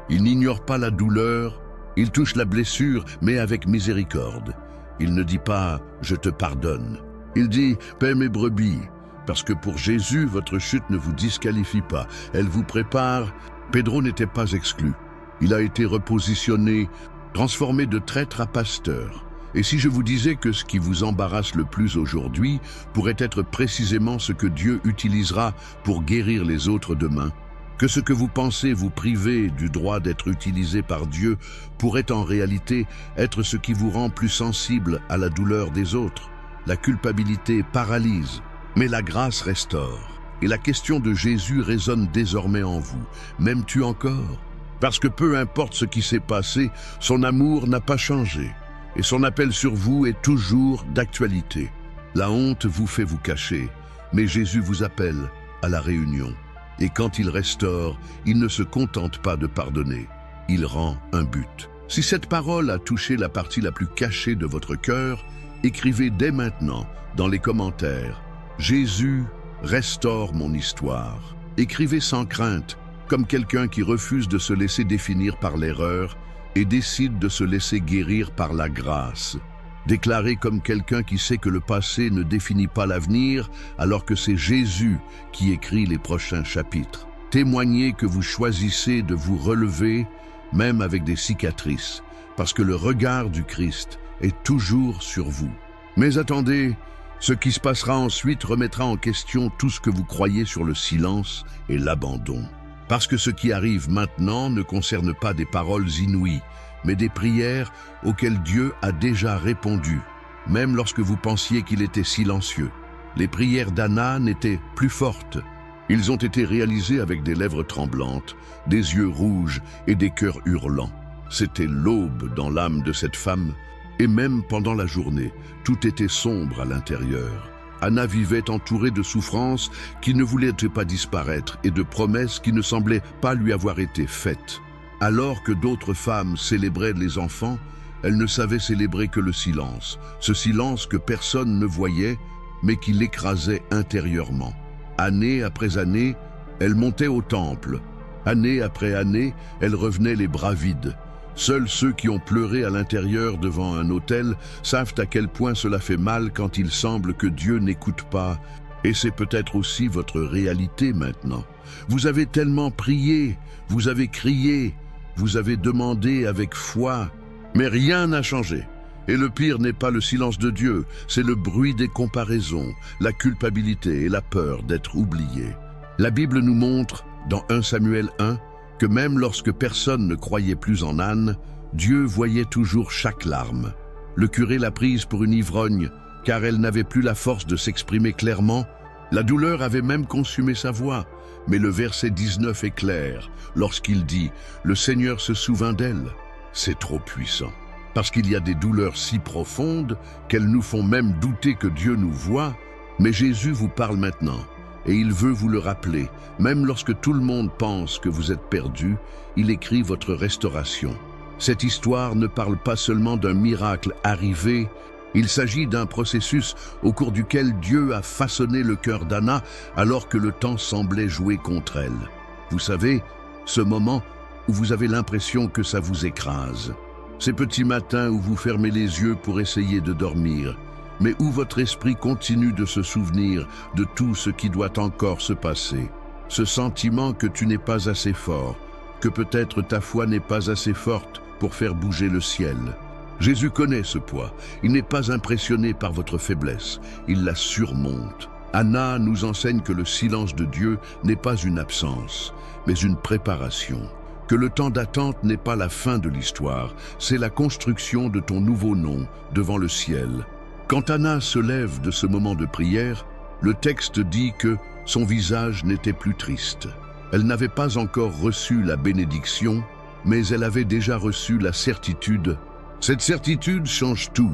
Il n'ignore pas la douleur, il touche la blessure, mais avec miséricorde. Il ne dit pas « je te pardonne ». Il dit « paie mes brebis ». Parce que pour Jésus, votre chute ne vous disqualifie pas. Elle vous prépare. Pedro n'était pas exclu. Il a été repositionné, transformé de traître à pasteur. Et si je vous disais que ce qui vous embarrasse le plus aujourd'hui pourrait être précisément ce que Dieu utilisera pour guérir les autres demain, que ce que vous pensez vous priver du droit d'être utilisé par Dieu pourrait en réalité être ce qui vous rend plus sensible à la douleur des autres. La culpabilité paralyse, mais la grâce restaure. Et la question de Jésus résonne désormais en vous. M'aimes-tu encore? Parce que peu importe ce qui s'est passé, son amour n'a pas changé. Et son appel sur vous est toujours d'actualité. La honte vous fait vous cacher, mais Jésus vous appelle à la réunion. Et quand il restaure, il ne se contente pas de pardonner. Il rend un but. Si cette parole a touché la partie la plus cachée de votre cœur, écrivez dès maintenant dans les commentaires « Jésus restaure mon histoire ». Écrivez sans crainte, comme quelqu'un qui refuse de se laisser définir par l'erreur et décide de se laisser guérir par la grâce. Déclarez comme quelqu'un qui sait que le passé ne définit pas l'avenir, alors que c'est Jésus qui écrit les prochains chapitres. Témoignez que vous choisissez de vous relever, même avec des cicatrices, parce que le regard du Christ est toujours sur vous. Mais attendez, ce qui se passera ensuite remettra en question tout ce que vous croyez sur le silence et l'abandon. Parce que ce qui arrive maintenant ne concerne pas des paroles inouïes, mais des prières auxquelles Dieu a déjà répondu, même lorsque vous pensiez qu'il était silencieux. Les prières d'Anna n'étaient plus fortes. Ils ont été réalisés avec des lèvres tremblantes, des yeux rouges et des cœurs hurlants. C'était l'aube dans l'âme de cette femme, et même pendant la journée, tout était sombre à l'intérieur. Anna vivait entourée de souffrances qui ne voulaient pas disparaître et de promesses qui ne semblaient pas lui avoir été faites. Alors que d'autres femmes célébraient les enfants, elle ne savait célébrer que le silence, ce silence que personne ne voyait, mais qui l'écrasait intérieurement. Année après année, elle montait au temple. Année après année, elle revenait les bras vides. Seuls ceux qui ont pleuré à l'intérieur devant un autel savent à quel point cela fait mal quand il semble que Dieu n'écoute pas. Et c'est peut-être aussi votre réalité maintenant. Vous avez tellement prié, vous avez crié, vous avez demandé avec foi, mais rien n'a changé. Et le pire n'est pas le silence de Dieu, c'est le bruit des comparaisons, la culpabilité et la peur d'être oublié. La Bible nous montre, dans 1 Samuel 1, que même lorsque personne ne croyait plus en Anne, Dieu voyait toujours chaque larme. Le curé l'a prise pour une ivrogne, car elle n'avait plus la force de s'exprimer clairement. La douleur avait même consumé sa voix, mais le verset 19 est clair, lorsqu'il dit « Le Seigneur se souvint d'elle ». C'est trop puissant, parce qu'il y a des douleurs si profondes qu'elles nous font même douter que Dieu nous voit, mais Jésus vous parle maintenant. Et il veut vous le rappeler, même lorsque tout le monde pense que vous êtes perdu, il écrit votre restauration. Cette histoire ne parle pas seulement d'un miracle arrivé, il s'agit d'un processus au cours duquel Dieu a façonné le cœur d'Anna alors que le temps semblait jouer contre elle. Vous savez, ce moment où vous avez l'impression que ça vous écrase. Ces petits matins où vous fermez les yeux pour essayer de dormir, mais où votre esprit continue de se souvenir de tout ce qui doit encore se passer. Ce sentiment que tu n'es pas assez fort, que peut-être ta foi n'est pas assez forte pour faire bouger le ciel. Jésus connaît ce poids, il n'est pas impressionné par votre faiblesse, il la surmonte. Anna nous enseigne que le silence de Dieu n'est pas une absence, mais une préparation. Que le temps d'attente n'est pas la fin de l'histoire, c'est la construction de ton nouveau nom devant le ciel. Quand Anna se lève de ce moment de prière, le texte dit que son visage n'était plus triste. Elle n'avait pas encore reçu la bénédiction, mais elle avait déjà reçu la certitude. Cette certitude change tout.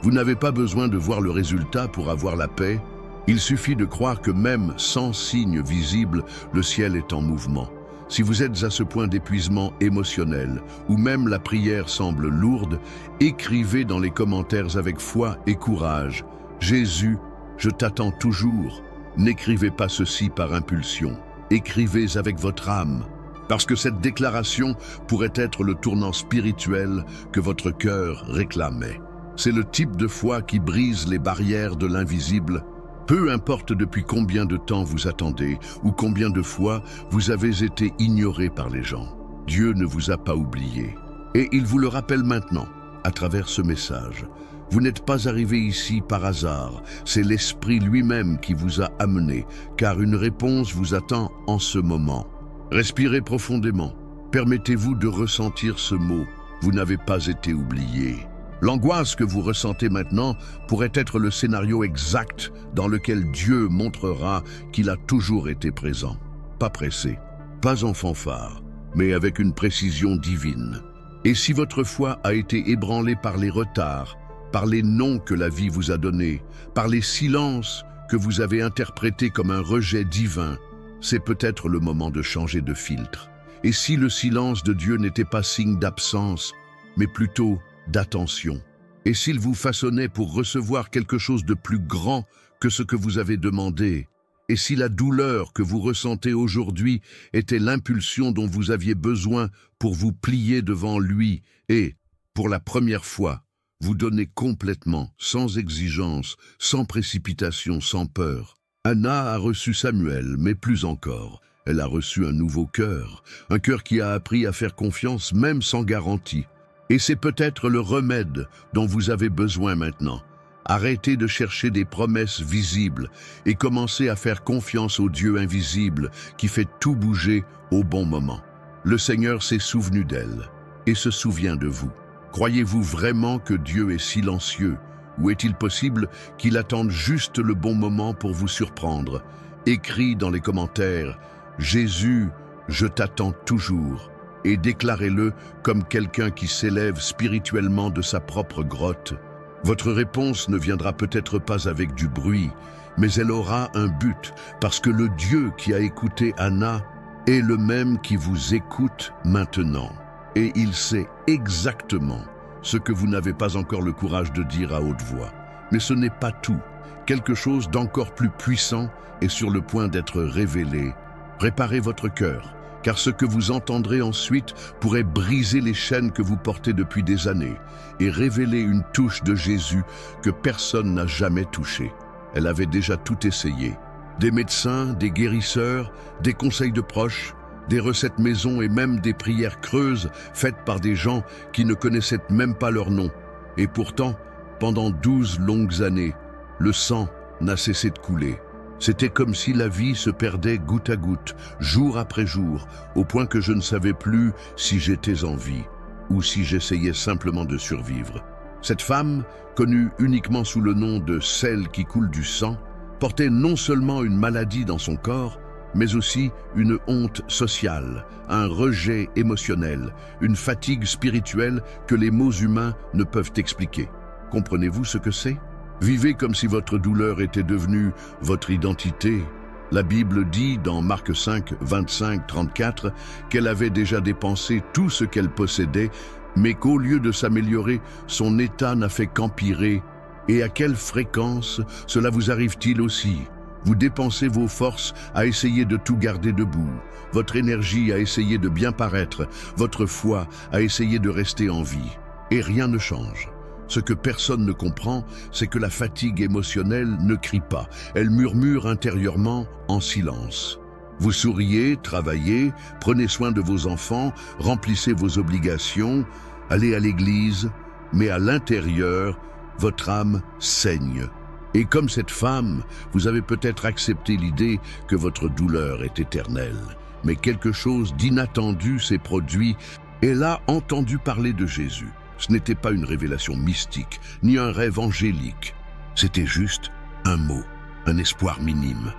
Vous n'avez pas besoin de voir le résultat pour avoir la paix. Il suffit de croire que même sans signe visible, le ciel est en mouvement. Si vous êtes à ce point d'épuisement émotionnel, ou même la prière semble lourde, écrivez dans les commentaires avec foi et courage « Jésus, je t'attends toujours ». N'écrivez pas ceci par impulsion, écrivez avec votre âme, parce que cette déclaration pourrait être le tournant spirituel que votre cœur réclamait. C'est le type de foi qui brise les barrières de l'invisible. Peu importe depuis combien de temps vous attendez ou combien de fois vous avez été ignoré par les gens. Dieu ne vous a pas oublié. Et il vous le rappelle maintenant, à travers ce message. Vous n'êtes pas arrivé ici par hasard, c'est l'Esprit lui-même qui vous a amené, car une réponse vous attend en ce moment. Respirez profondément. Permettez-vous de ressentir ce mot. Vous n'avez pas été oublié. L'angoisse que vous ressentez maintenant pourrait être le scénario exact dans lequel Dieu montrera qu'il a toujours été présent. Pas pressé, pas en fanfare, mais avec une précision divine. Et si votre foi a été ébranlée par les retards, par les noms que la vie vous a donnés, par les silences que vous avez interprétés comme un rejet divin, c'est peut-être le moment de changer de filtre. Et si le silence de Dieu n'était pas signe d'absence, mais plutôt d'attention. Et s'il vous façonnait pour recevoir quelque chose de plus grand que ce que vous avez demandé, et si la douleur que vous ressentez aujourd'hui était l'impulsion dont vous aviez besoin pour vous plier devant lui et, pour la première fois, vous donner complètement, sans exigence, sans précipitation, sans peur. Anna a reçu Samuel, mais plus encore. Elle a reçu un nouveau cœur, un cœur qui a appris à faire confiance même sans garantie. Et c'est peut-être le remède dont vous avez besoin maintenant. Arrêtez de chercher des promesses visibles et commencez à faire confiance au Dieu invisible qui fait tout bouger au bon moment. Le Seigneur s'est souvenu d'elle et se souvient de vous. Croyez-vous vraiment que Dieu est silencieux ou est-il possible qu'il attende juste le bon moment pour vous surprendre? Écris dans les commentaires « Jésus, je t'attends toujours » et déclarez-le comme quelqu'un qui s'élève spirituellement de sa propre grotte. Votre réponse ne viendra peut-être pas avec du bruit, mais elle aura un but, parce que le Dieu qui a écouté Anna est le même qui vous écoute maintenant. Et il sait exactement ce que vous n'avez pas encore le courage de dire à haute voix. Mais ce n'est pas tout. Quelque chose d'encore plus puissant est sur le point d'être révélé. Préparez votre cœur, car ce que vous entendrez ensuite pourrait briser les chaînes que vous portez depuis des années et révéler une touche de Jésus que personne n'a jamais touchée. Elle avait déjà tout essayé. Des médecins, des guérisseurs, des conseils de proches, des recettes maison et même des prières creuses faites par des gens qui ne connaissaient même pas leur nom. Et pourtant, pendant 12 longues années, le sang n'a cessé de couler. C'était comme si la vie se perdait goutte à goutte, jour après jour, au point que je ne savais plus si j'étais en vie ou si j'essayais simplement de survivre. Cette femme, connue uniquement sous le nom de celle qui coule du sang, portait non seulement une maladie dans son corps, mais aussi une honte sociale, un rejet émotionnel, une fatigue spirituelle que les mots humains ne peuvent expliquer. Comprenez-vous ce que c'est ? Vivez comme si votre douleur était devenue votre identité. La Bible dit dans Marc 5, 25, 34 qu'elle avait déjà dépensé tout ce qu'elle possédait, mais qu'au lieu de s'améliorer, son état n'a fait qu'empirer. Et à quelle fréquence cela vous arrive-t-il aussi ? Vous dépensez vos forces à essayer de tout garder debout, votre énergie à essayer de bien paraître, votre foi à essayer de rester en vie. Et rien ne change. Ce que personne ne comprend, c'est que la fatigue émotionnelle ne crie pas, elle murmure intérieurement en silence. Vous souriez, travaillez, prenez soin de vos enfants, remplissez vos obligations, allez à l'église, mais à l'intérieur, votre âme saigne. Et comme cette femme, vous avez peut-être accepté l'idée que votre douleur est éternelle. Mais quelque chose d'inattendu s'est produit, et elle a entendu parler de Jésus. Ce n'était pas une révélation mystique, ni un rêve angélique. C'était juste un mot, un espoir minime.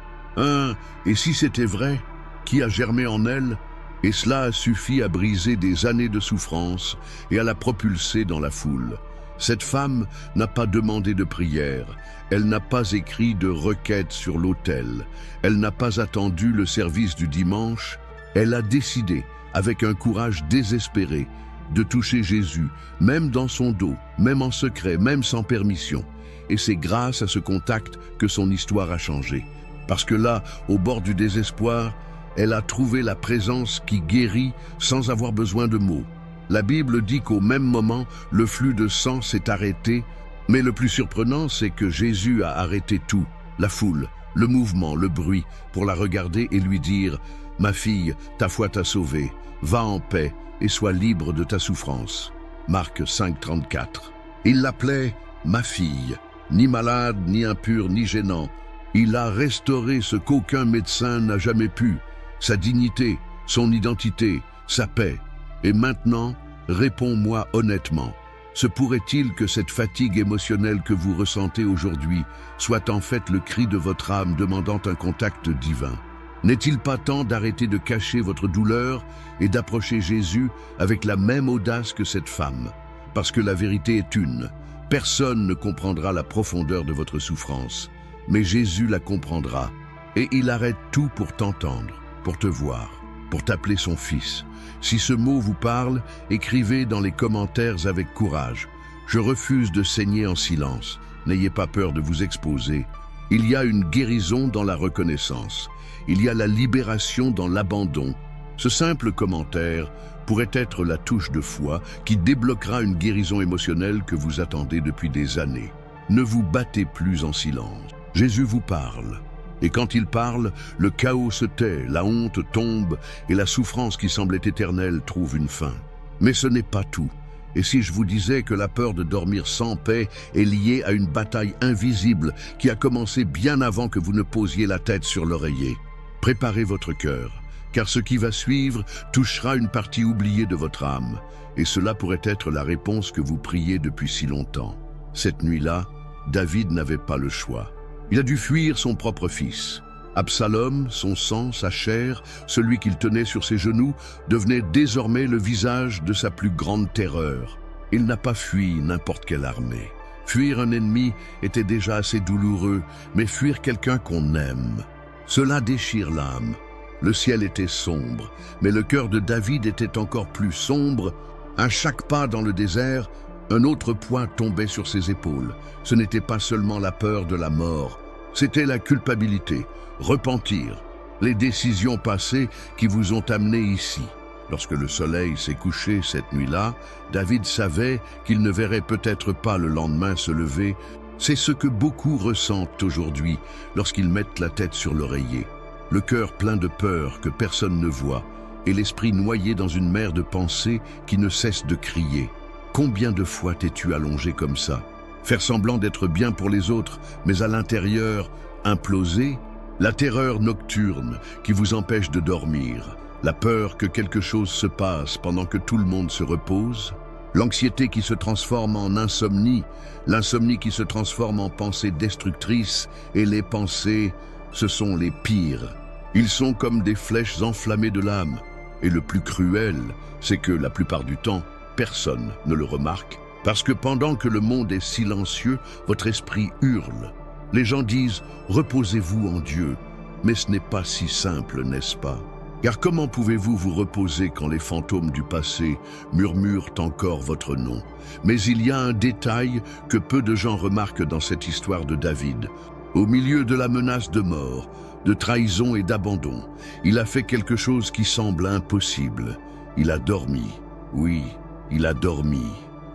Et si c'était vrai, qui a germé en elle, et cela a suffi à briser des années de souffrance et à la propulser dans la foule. Cette femme n'a pas demandé de prière, elle n'a pas écrit de requête sur l'autel, elle n'a pas attendu le service du dimanche, elle a décidé, avec un courage désespéré, de toucher Jésus, même dans son dos, même en secret, même sans permission. Et c'est grâce à ce contact que son histoire a changé. Parce que là, au bord du désespoir, elle a trouvé la présence qui guérit sans avoir besoin de mots. La Bible dit qu'au même moment, le flux de sang s'est arrêté, mais le plus surprenant, c'est que Jésus a arrêté tout, la foule, le mouvement, le bruit, pour la regarder et lui dire « Ma fille, ta foi t'a sauvée, va en paix et sois libre de ta souffrance. » Marc 5, 34. Il l'appelait « ma fille », ni malade, ni impur, ni gênant. Il a restauré ce qu'aucun médecin n'a jamais pu, sa dignité, son identité, sa paix. Et maintenant, réponds-moi honnêtement. Se pourrait-il que cette fatigue émotionnelle que vous ressentez aujourd'hui soit en fait le cri de votre âme demandant un contact divin? N'est-il pas temps d'arrêter de cacher votre douleur et d'approcher Jésus avec la même audace que cette femme? Parce que la vérité est une. Personne ne comprendra la profondeur de votre souffrance, mais Jésus la comprendra et il arrête tout pour t'entendre, pour te voir, pour t'appeler son fils. Si ce mot vous parle, écrivez dans les commentaires avec courage. Je refuse de saigner en silence. N'ayez pas peur de vous exposer. Il y a une guérison dans la reconnaissance. Il y a la libération dans l'abandon. Ce simple commentaire pourrait être la touche de foi qui débloquera une guérison émotionnelle que vous attendez depuis des années. Ne vous battez plus en silence. Jésus vous parle. Et quand il parle, le chaos se tait, la honte tombe et la souffrance qui semblait éternelle trouve une fin. Mais ce n'est pas tout. Et si je vous disais que la peur de dormir sans paix est liée à une bataille invisible qui a commencé bien avant que vous ne posiez la tête sur l'oreiller? Préparez votre cœur, car ce qui va suivre touchera une partie oubliée de votre âme, et cela pourrait être la réponse que vous priez depuis si longtemps. Cette nuit-là, David n'avait pas le choix. Il a dû fuir son propre fils. Absalom, son sang, sa chair, celui qu'il tenait sur ses genoux, devenait désormais le visage de sa plus grande terreur. Il n'a pas fui n'importe quelle armée. Fuir un ennemi était déjà assez douloureux, mais fuir quelqu'un qu'on aime, cela déchire l'âme. Le ciel était sombre, mais le cœur de David était encore plus sombre. À chaque pas dans le désert, un autre poids tombait sur ses épaules. Ce n'était pas seulement la peur de la mort, c'était la culpabilité, repentir, les décisions passées qui vous ont amené ici. Lorsque le soleil s'est couché cette nuit-là, David savait qu'il ne verrait peut-être pas le lendemain se lever. C'est ce que beaucoup ressentent aujourd'hui lorsqu'ils mettent la tête sur l'oreiller. Le cœur plein de peur que personne ne voit et l'esprit noyé dans une mer de pensées qui ne cesse de crier. Combien de fois t'es-tu allongé comme ça? Faire semblant d'être bien pour les autres, mais à l'intérieur, imploser? La terreur nocturne qui vous empêche de dormir, la peur que quelque chose se passe pendant que tout le monde se repose, l'anxiété qui se transforme en insomnie, l'insomnie qui se transforme en pensée destructrice, et les pensées, ce sont les pires. Ils sont comme des flèches enflammées de l'âme. Et le plus cruel, c'est que la plupart du temps, personne ne le remarque, parce que pendant que le monde est silencieux, votre esprit hurle. Les gens disent « reposez-vous en Dieu », mais ce n'est pas si simple, n'est-ce pas? Car comment pouvez-vous vous reposer quand les fantômes du passé murmurent encore votre nom? Mais il y a un détail que peu de gens remarquent dans cette histoire de David. Au milieu de la menace de mort, de trahison et d'abandon, il a fait quelque chose qui semble impossible. Il a dormi. Oui, il a dormi.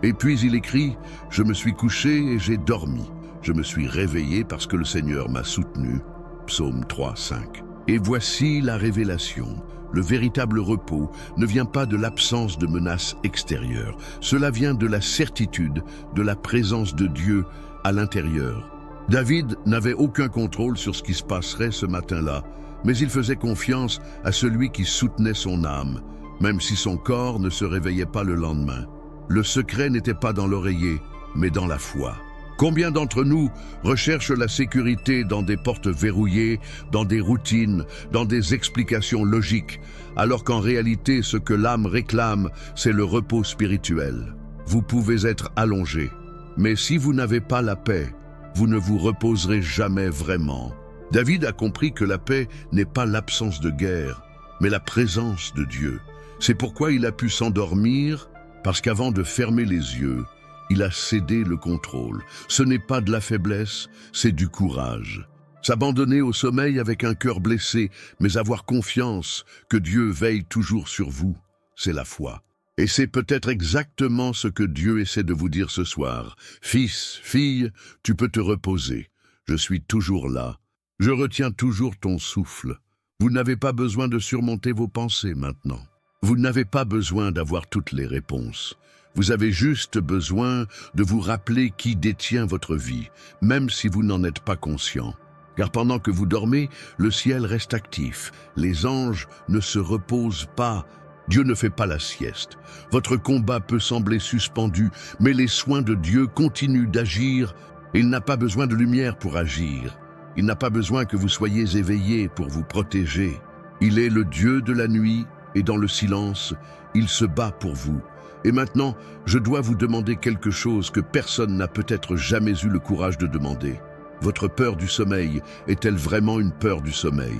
Et puis il écrit « Je me suis couché et j'ai dormi. Je me suis réveillé parce que le Seigneur m'a soutenu. » Psaume 3, 5. Et voici la révélation. Le véritable repos ne vient pas de l'absence de menaces extérieures. Cela vient de la certitude de la présence de Dieu à l'intérieur. David n'avait aucun contrôle sur ce qui se passerait ce matin-là, mais il faisait confiance à celui qui soutenait son âme, même si son corps ne se réveillait pas le lendemain. Le secret n'était pas dans l'oreiller, mais dans la foi. Combien d'entre nous recherchent la sécurité dans des portes verrouillées, dans des routines, dans des explications logiques, alors qu'en réalité, ce que l'âme réclame, c'est le repos spirituel. Vous pouvez être allongé, mais si vous n'avez pas la paix, vous ne vous reposerez jamais vraiment. David a compris que la paix n'est pas l'absence de guerre, mais la présence de Dieu. C'est pourquoi il a pu s'endormir, parce qu'avant de fermer les yeux, il a cédé le contrôle. Ce n'est pas de la faiblesse, c'est du courage. S'abandonner au sommeil avec un cœur blessé, mais avoir confiance que Dieu veille toujours sur vous, c'est la foi. Et c'est peut-être exactement ce que Dieu essaie de vous dire ce soir. Fils, fille, tu peux te reposer. Je suis toujours là. Je retiens toujours ton souffle. Vous n'avez pas besoin de surmonter vos pensées maintenant. Vous n'avez pas besoin d'avoir toutes les réponses. Vous avez juste besoin de vous rappeler qui détient votre vie, même si vous n'en êtes pas conscient. Car pendant que vous dormez, le ciel reste actif. Les anges ne se reposent pas. Dieu ne fait pas la sieste. Votre combat peut sembler suspendu, mais les soins de Dieu continuent d'agir. Il n'a pas besoin de lumière pour agir. Il n'a pas besoin que vous soyez éveillés pour vous protéger. Il est le Dieu de la nuit et dans le silence, il se bat pour vous. Et maintenant, je dois vous demander quelque chose que personne n'a peut-être jamais eu le courage de demander. Votre peur du sommeil est-elle vraiment une peur du sommeil?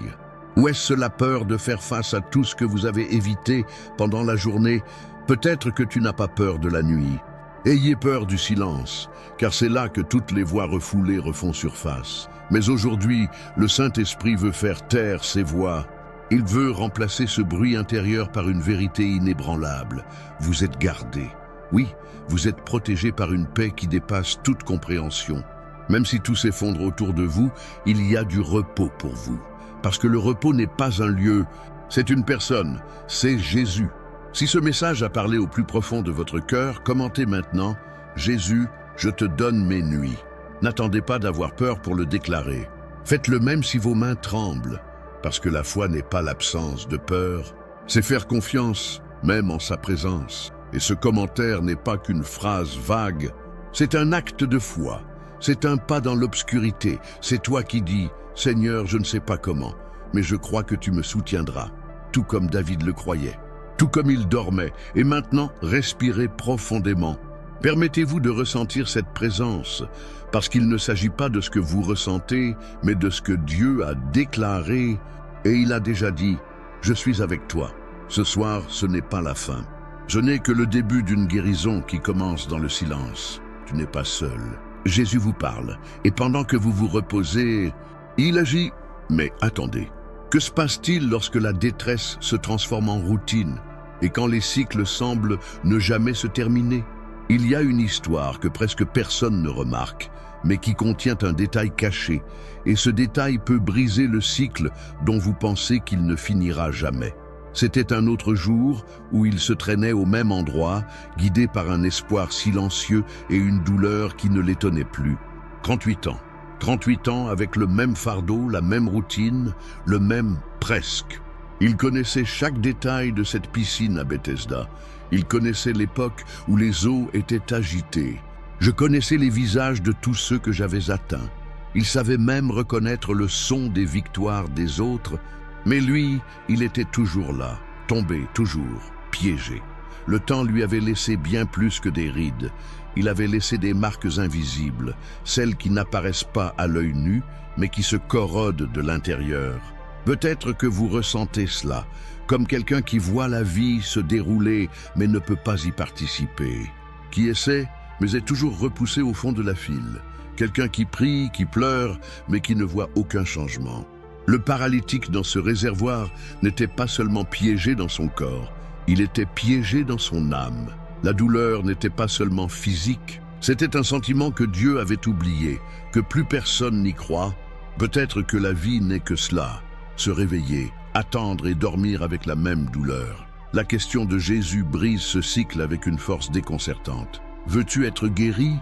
Ou est-ce la peur de faire face à tout ce que vous avez évité pendant la journée? Peut-être que tu n'as pas peur de la nuit. Ayez peur du silence, car c'est là que toutes les voix refoulées refont surface. Mais aujourd'hui, le Saint-Esprit veut faire taire ces voix. Il veut remplacer ce bruit intérieur par une vérité inébranlable. Vous êtes gardés. Oui, vous êtes protégés par une paix qui dépasse toute compréhension. Même si tout s'effondre autour de vous, il y a du repos pour vous. Parce que le repos n'est pas un lieu, c'est une personne, c'est Jésus. Si ce message a parlé au plus profond de votre cœur, commentez maintenant « Jésus, je te donne mes nuits ». N'attendez pas d'avoir peur pour le déclarer. Faites-le même si vos mains tremblent, parce que la foi n'est pas l'absence de peur, c'est faire confiance, même en sa présence. Et ce commentaire n'est pas qu'une phrase vague, c'est un acte de foi, c'est un pas dans l'obscurité. C'est toi qui dis « Seigneur, je ne sais pas comment, mais je crois que tu me soutiendras », tout comme David le croyait. Tout comme il dormait, et maintenant, respirez profondément. Permettez-vous de ressentir cette présence, parce qu'il ne s'agit pas de ce que vous ressentez, mais de ce que Dieu a déclaré, et il a déjà dit « Je suis avec toi ». Ce soir, ce n'est pas la fin. Ce n'est que le début d'une guérison qui commence dans le silence. Tu n'es pas seul. Jésus vous parle, et pendant que vous vous reposez, il agit. Mais attendez, que se passe-t-il lorsque la détresse se transforme en routine? Et quand les cycles semblent ne jamais se terminer? Il y a une histoire que presque personne ne remarque, mais qui contient un détail caché, et ce détail peut briser le cycle dont vous pensez qu'il ne finira jamais. C'était un autre jour où il se traînait au même endroit, guidé par un espoir silencieux et une douleur qui ne l'étonnait plus. 38 ans. 38 ans avec le même fardeau, la même routine, le même presque. Il connaissait chaque détail de cette piscine à Bethesda. Il connaissait l'époque où les eaux étaient agitées. Je connaissais les visages de tous ceux que j'avais atteints. Il savait même reconnaître le son des victoires des autres. Mais lui, il était toujours là, tombé, toujours, piégé. Le temps lui avait laissé bien plus que des rides. Il avait laissé des marques invisibles, celles qui n'apparaissent pas à l'œil nu, mais qui se corrodent de l'intérieur. Peut-être que vous ressentez cela, comme quelqu'un qui voit la vie se dérouler, mais ne peut pas y participer. Qui essaie, mais est toujours repoussé au fond de la file. Quelqu'un qui prie, qui pleure, mais qui ne voit aucun changement. Le paralytique dans ce réservoir n'était pas seulement piégé dans son corps, il était piégé dans son âme. La douleur n'était pas seulement physique, c'était un sentiment que Dieu avait oublié, que plus personne n'y croit. Peut-être que la vie n'est que cela, se réveiller, attendre et dormir avec la même douleur. La question de Jésus brise ce cycle avec une force déconcertante. Veux-tu être guéri?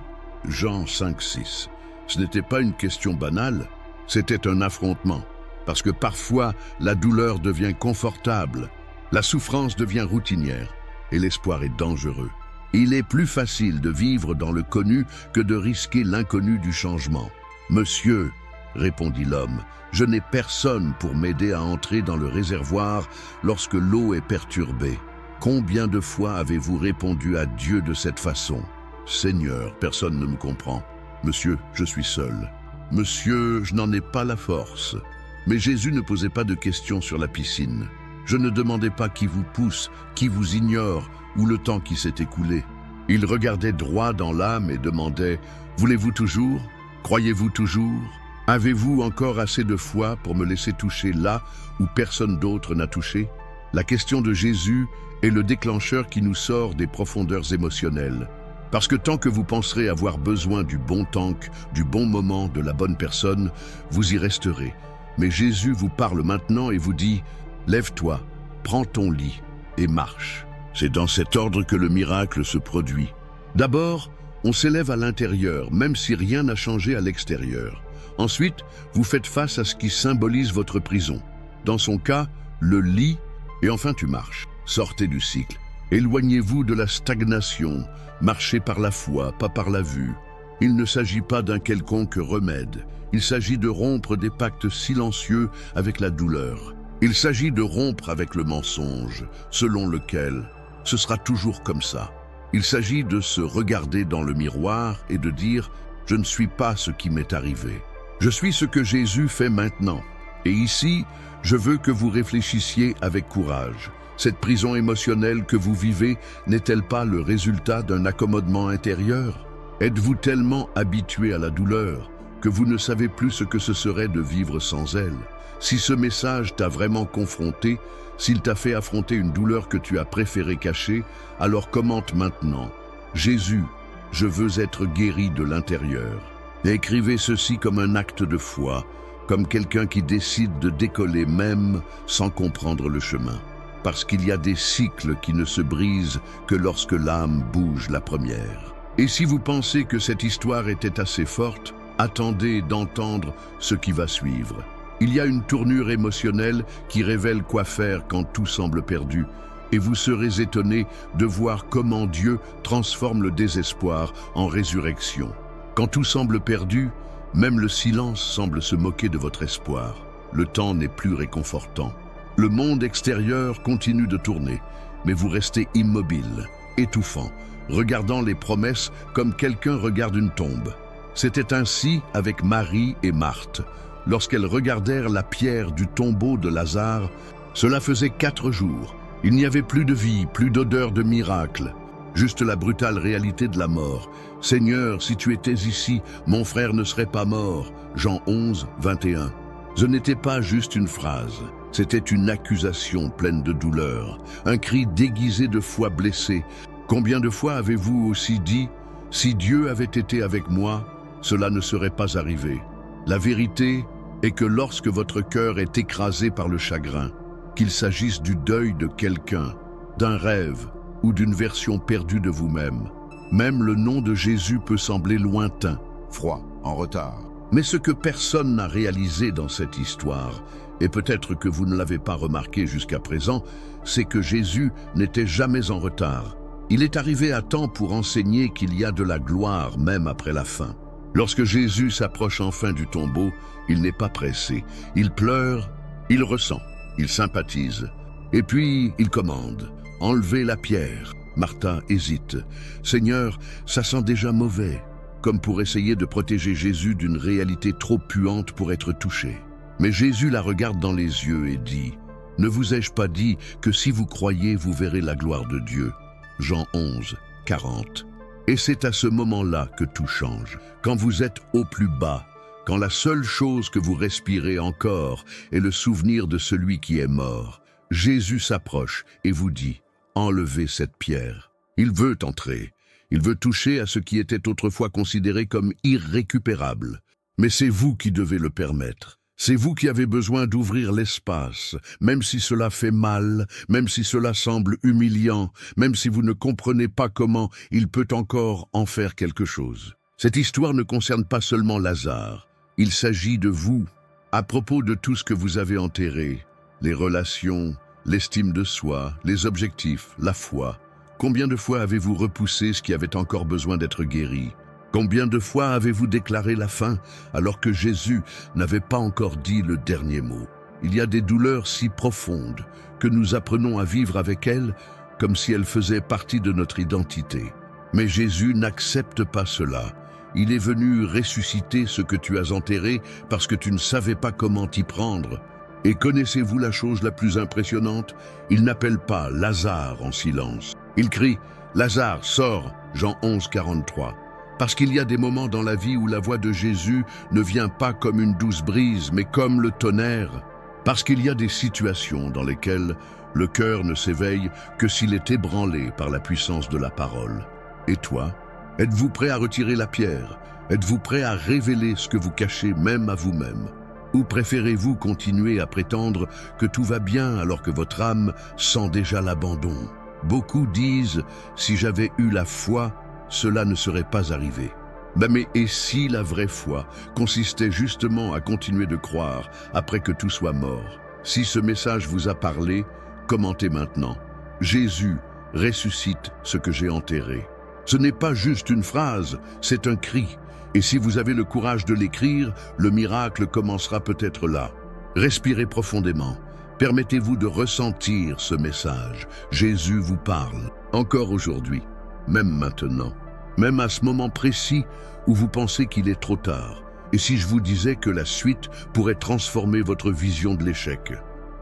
Jean 5,6. Ce n'était pas une question banale, c'était un affrontement. Parce que parfois, la douleur devient confortable, la souffrance devient routinière, et l'espoir est dangereux. Il est plus facile de vivre dans le connu que de risquer l'inconnu du changement. « Monsieur, » répondit l'homme, « je n'ai personne pour m'aider à entrer dans le réservoir lorsque l'eau est perturbée. Combien de fois avez-vous répondu à Dieu de cette façon? Seigneur, personne ne me comprend. Monsieur, je suis seul. Monsieur, je n'en ai pas la force. » Mais Jésus ne posait pas de questions sur la piscine. Je ne demandais pas qui vous pousse, qui vous ignore, ou le temps qui s'est écoulé. Il regardait droit dans l'âme et demandait « Voulez-vous toujours? Croyez-vous toujours? Avez-vous encore assez de foi pour me laisser toucher là où personne d'autre n'a touché ?» La question de Jésus est le déclencheur qui nous sort des profondeurs émotionnelles. Parce que tant que vous penserez avoir besoin du bon tank, du bon moment, de la bonne personne, vous y resterez. Mais Jésus vous parle maintenant et vous dit « Lève-toi, prends ton lit et marche ». C'est dans cet ordre que le miracle se produit. D'abord, on s'élève à l'intérieur, même si rien n'a changé à l'extérieur. Ensuite, vous faites face à ce qui symbolise votre prison. Dans son cas, le lit, et enfin tu marches. Sortez du cycle. Éloignez-vous de la stagnation. Marchez par la foi, pas par la vue. Il ne s'agit pas d'un quelconque remède. Il s'agit de rompre des pactes silencieux avec la douleur. Il s'agit de rompre avec le mensonge, selon lequel ce sera toujours comme ça. Il s'agit de se regarder dans le miroir et de dire « Je ne suis pas ce qui m'est arrivé. Je suis ce que Jésus fait maintenant. Et ici, Je veux que vous réfléchissiez avec courage. Cette prison émotionnelle que vous vivez n'est-elle pas le résultat d'un accommodement intérieur? Êtes-vous tellement habitué à la douleur que vous ne savez plus ce que ce serait de vivre sans elle? Si ce message t'a vraiment confronté, s'il t'a fait affronter une douleur que tu as préféré cacher, alors commente maintenant: Jésus, je veux être guéri de l'intérieur. Écrivez ceci comme un acte de foi, comme quelqu'un qui décide de décoller même sans comprendre le chemin. Parce qu'il y a des cycles qui ne se brisent que lorsque l'âme bouge la première. Et si vous pensez que cette histoire était assez forte, attendez d'entendre ce qui va suivre. Il y a une tournure émotionnelle qui révèle quoi faire quand tout semble perdu, et vous serez étonné de voir comment Dieu transforme le désespoir en résurrection. Quand tout semble perdu, même le silence semble se moquer de votre espoir. Le temps n'est plus réconfortant. Le monde extérieur continue de tourner, mais vous restez immobile, étouffant, regardant les promesses comme quelqu'un regarde une tombe. C'était ainsi avec Marie et Marthe. Lorsqu'elles regardèrent la pierre du tombeau de Lazare, cela faisait 4 jours. Il n'y avait plus de vie, plus d'odeur de miracle, juste la brutale réalité de la mort. « Seigneur, si tu étais ici, mon frère ne serait pas mort. » Jean 11, 21. Ce n'était pas juste une phrase, c'était une accusation pleine de douleur, un cri déguisé de foi blessée. Combien de fois avez-vous aussi dit « Si Dieu avait été avec moi, cela ne serait pas arrivé ». La vérité est que lorsque votre cœur est écrasé par le chagrin, qu'il s'agisse du deuil de quelqu'un, d'un rêve ou d'une version perdue de vous-même, même le nom de Jésus peut sembler lointain, froid, en retard. Mais ce que personne n'a réalisé dans cette histoire, et peut-être que vous ne l'avez pas remarqué jusqu'à présent, c'est que Jésus n'était jamais en retard. Il est arrivé à temps pour enseigner qu'il y a de la gloire même après la fin. Lorsque Jésus s'approche enfin du tombeau, il n'est pas pressé. Il pleure, il ressent, il sympathise. Et puis, il commande « Enlevez la pierre ». Martha hésite. « Seigneur, ça sent déjà mauvais », comme pour essayer de protéger Jésus d'une réalité trop puante pour être touché. Mais Jésus la regarde dans les yeux et dit « Ne vous ai-je pas dit que si vous croyez, vous verrez la gloire de Dieu » Jean 11, 40. Et c'est à ce moment-là que tout change. Quand vous êtes au plus bas, quand la seule chose que vous respirez encore est le souvenir de celui qui est mort, Jésus s'approche et vous dit « Enlevez cette pierre ». Il veut entrer. Il veut toucher à ce qui était autrefois considéré comme irrécupérable. Mais c'est vous qui devez le permettre. C'est vous qui avez besoin d'ouvrir l'espace, même si cela fait mal, même si cela semble humiliant, même si vous ne comprenez pas comment il peut encore en faire quelque chose. Cette histoire ne concerne pas seulement Lazare. Il s'agit de vous, à propos de tout ce que vous avez enterré, les relations, l'estime de soi, les objectifs, la foi. Combien de fois avez-vous repoussé ce qui avait encore besoin d'être guéri? Combien de fois avez-vous déclaré la fin alors que Jésus n'avait pas encore dit le dernier mot? Il y a des douleurs si profondes que nous apprenons à vivre avec elles comme si elles faisaient partie de notre identité. Mais Jésus n'accepte pas cela. Il est venu ressusciter ce que tu as enterré parce que tu ne savais pas comment t'y prendre. Et connaissez-vous la chose la plus impressionnante? Il n'appelle pas Lazare en silence. Il crie « Lazare, sors » Jean 11, 43. Parce qu'il y a des moments dans la vie où la voix de Jésus ne vient pas comme une douce brise, mais comme le tonnerre. Parce qu'il y a des situations dans lesquelles le cœur ne s'éveille que s'il est ébranlé par la puissance de la parole. Et toi, êtes-vous prêt à retirer la pierre? Êtes-vous prêt à révéler ce que vous cachez même à vous-même? Ou préférez-vous continuer à prétendre que tout va bien alors que votre âme sent déjà l'abandon? Beaucoup disent « si j'avais eu la foi, cela ne serait pas arrivé ». Mais et si la vraie foi consistait justement à continuer de croire après que tout soit mort? Si ce message vous a parlé, commentez maintenant. Jésus ressuscite ce que j'ai enterré. Ce n'est pas juste une phrase, c'est un cri. Et si vous avez le courage de l'écrire, le miracle commencera peut-être là. Respirez profondément. Permettez-vous de ressentir ce message. Jésus vous parle, encore aujourd'hui, même maintenant, même à ce moment précis où vous pensez qu'il est trop tard. Et si je vous disais que la suite pourrait transformer votre vision de l'échec?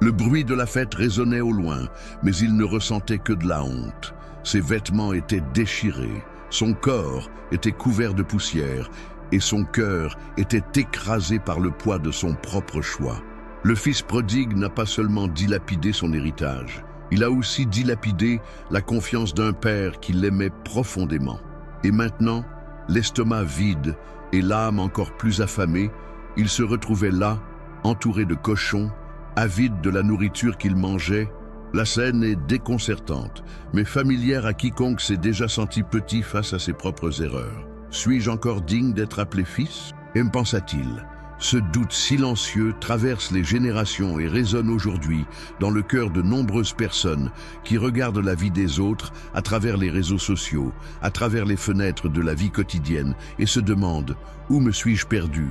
Le bruit de la fête résonnait au loin, mais il ne ressentait que de la honte. Ses vêtements étaient déchirés, son corps était couvert de poussière, et son cœur était écrasé par le poids de son propre choix. Le fils prodigue n'a pas seulement dilapidé son héritage, il a aussi dilapidé la confiance d'un père qui l'aimait profondément. Et maintenant, l'estomac vide et l'âme encore plus affamée, il se retrouvait là, entouré de cochons, avide de la nourriture qu'il mangeait. La scène est déconcertante, mais familière à quiconque s'est déjà senti petit face à ses propres erreurs. Suis-je encore digne d'être appelé fils? Et me pensa-t-il. Ce doute silencieux traverse les générations et résonne aujourd'hui dans le cœur de nombreuses personnes qui regardent la vie des autres à travers les réseaux sociaux, à travers les fenêtres de la vie quotidienne et se demandent « Où me suis-je perdu ?»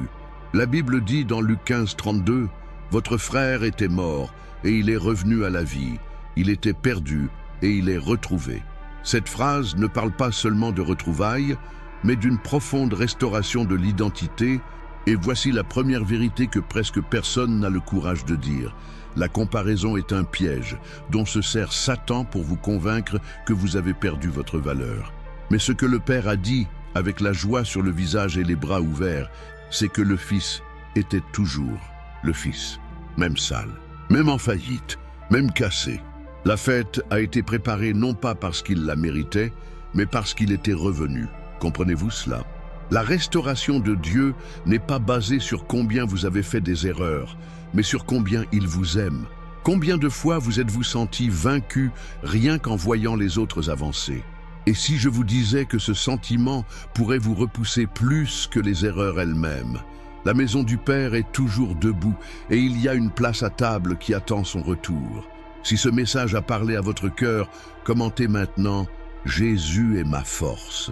La Bible dit dans Luc 15, 32 « Votre frère était mort et il est revenu à la vie. Il était perdu et il est retrouvé. » Cette phrase ne parle pas seulement de retrouvailles, mais d'une profonde restauration de l'identité. Et voici la première vérité que presque personne n'a le courage de dire. La comparaison est un piège dont se sert Satan pour vous convaincre que vous avez perdu votre valeur. Mais ce que le Père a dit, avec la joie sur le visage et les bras ouverts, c'est que le Fils était toujours le Fils. Même sale, même en faillite, même cassé. La fête a été préparée non pas parce qu'il la méritait, mais parce qu'il était revenu. Comprenez-vous cela? La restauration de Dieu n'est pas basée sur combien vous avez fait des erreurs, mais sur combien il vous aime. Combien de fois vous êtes-vous senti vaincu rien qu'en voyant les autres avancer? Et si je vous disais que ce sentiment pourrait vous repousser plus que les erreurs elles-mêmes? La maison du Père est toujours debout et il y a une place à table qui attend son retour. Si ce message a parlé à votre cœur, commentez maintenant « Jésus est ma force ».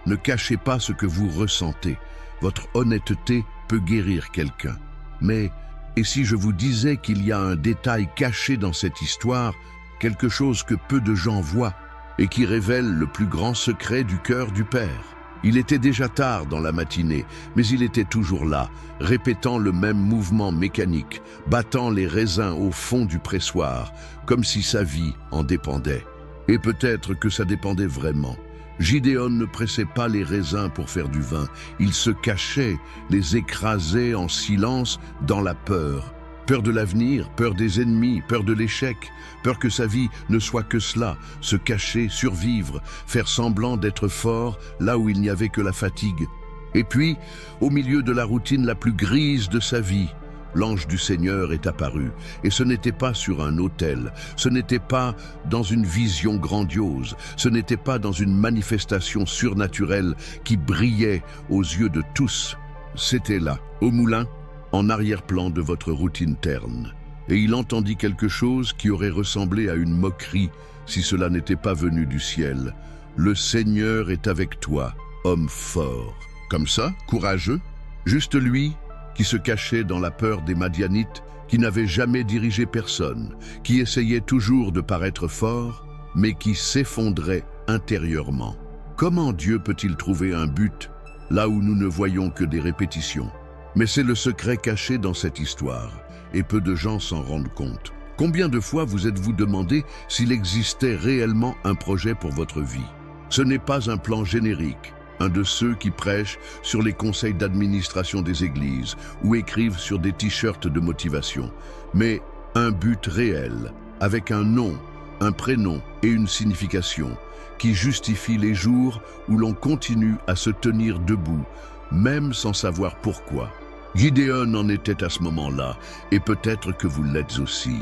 Ne cachez pas ce que vous ressentez. Votre honnêteté peut guérir quelqu'un. Mais, et si je vous disais qu'il y a un détail caché dans cette histoire, quelque chose que peu de gens voient, et qui révèle le plus grand secret du cœur du Père? Il était déjà tard dans la matinée, mais il était toujours là, répétant le même mouvement mécanique, battant les raisins au fond du pressoir, comme si sa vie en dépendait. Et peut-être que ça dépendait vraiment. Gidéon ne pressait pas les raisins pour faire du vin, il se cachait, les écrasait en silence dans la peur. Peur de l'avenir, peur des ennemis, peur de l'échec, peur que sa vie ne soit que cela, se cacher, survivre, faire semblant d'être fort là où il n'y avait que la fatigue. Et puis, au milieu de la routine la plus grise de sa vie, l'ange du Seigneur est apparu, et ce n'était pas sur un autel, ce n'était pas dans une vision grandiose, ce n'était pas dans une manifestation surnaturelle qui brillait aux yeux de tous. C'était là, au moulin, en arrière-plan de votre routine terne. Et il entendit quelque chose qui aurait ressemblé à une moquerie si cela n'était pas venu du ciel. « Le Seigneur est avec toi, homme fort. » Comme ça, courageux, juste lui, qui se cachait dans la peur des Madianites, qui n'avait jamais dirigé personne, qui essayait toujours de paraître fort, mais qui s'effondrait intérieurement. Comment Dieu peut-il trouver un but là où nous ne voyons que des répétitions? Mais c'est le secret caché dans cette histoire, et peu de gens s'en rendent compte. Combien de fois vous êtes-vous demandé s'il existait réellement un projet pour votre vie? Ce n'est pas un plan générique, un de ceux qui prêchent sur les conseils d'administration des églises ou écrivent sur des t-shirts de motivation, mais un but réel, avec un nom, un prénom et une signification, qui justifie les jours où l'on continue à se tenir debout, même sans savoir pourquoi. Gidéon en était à ce moment-là, et peut-être que vous l'êtes aussi.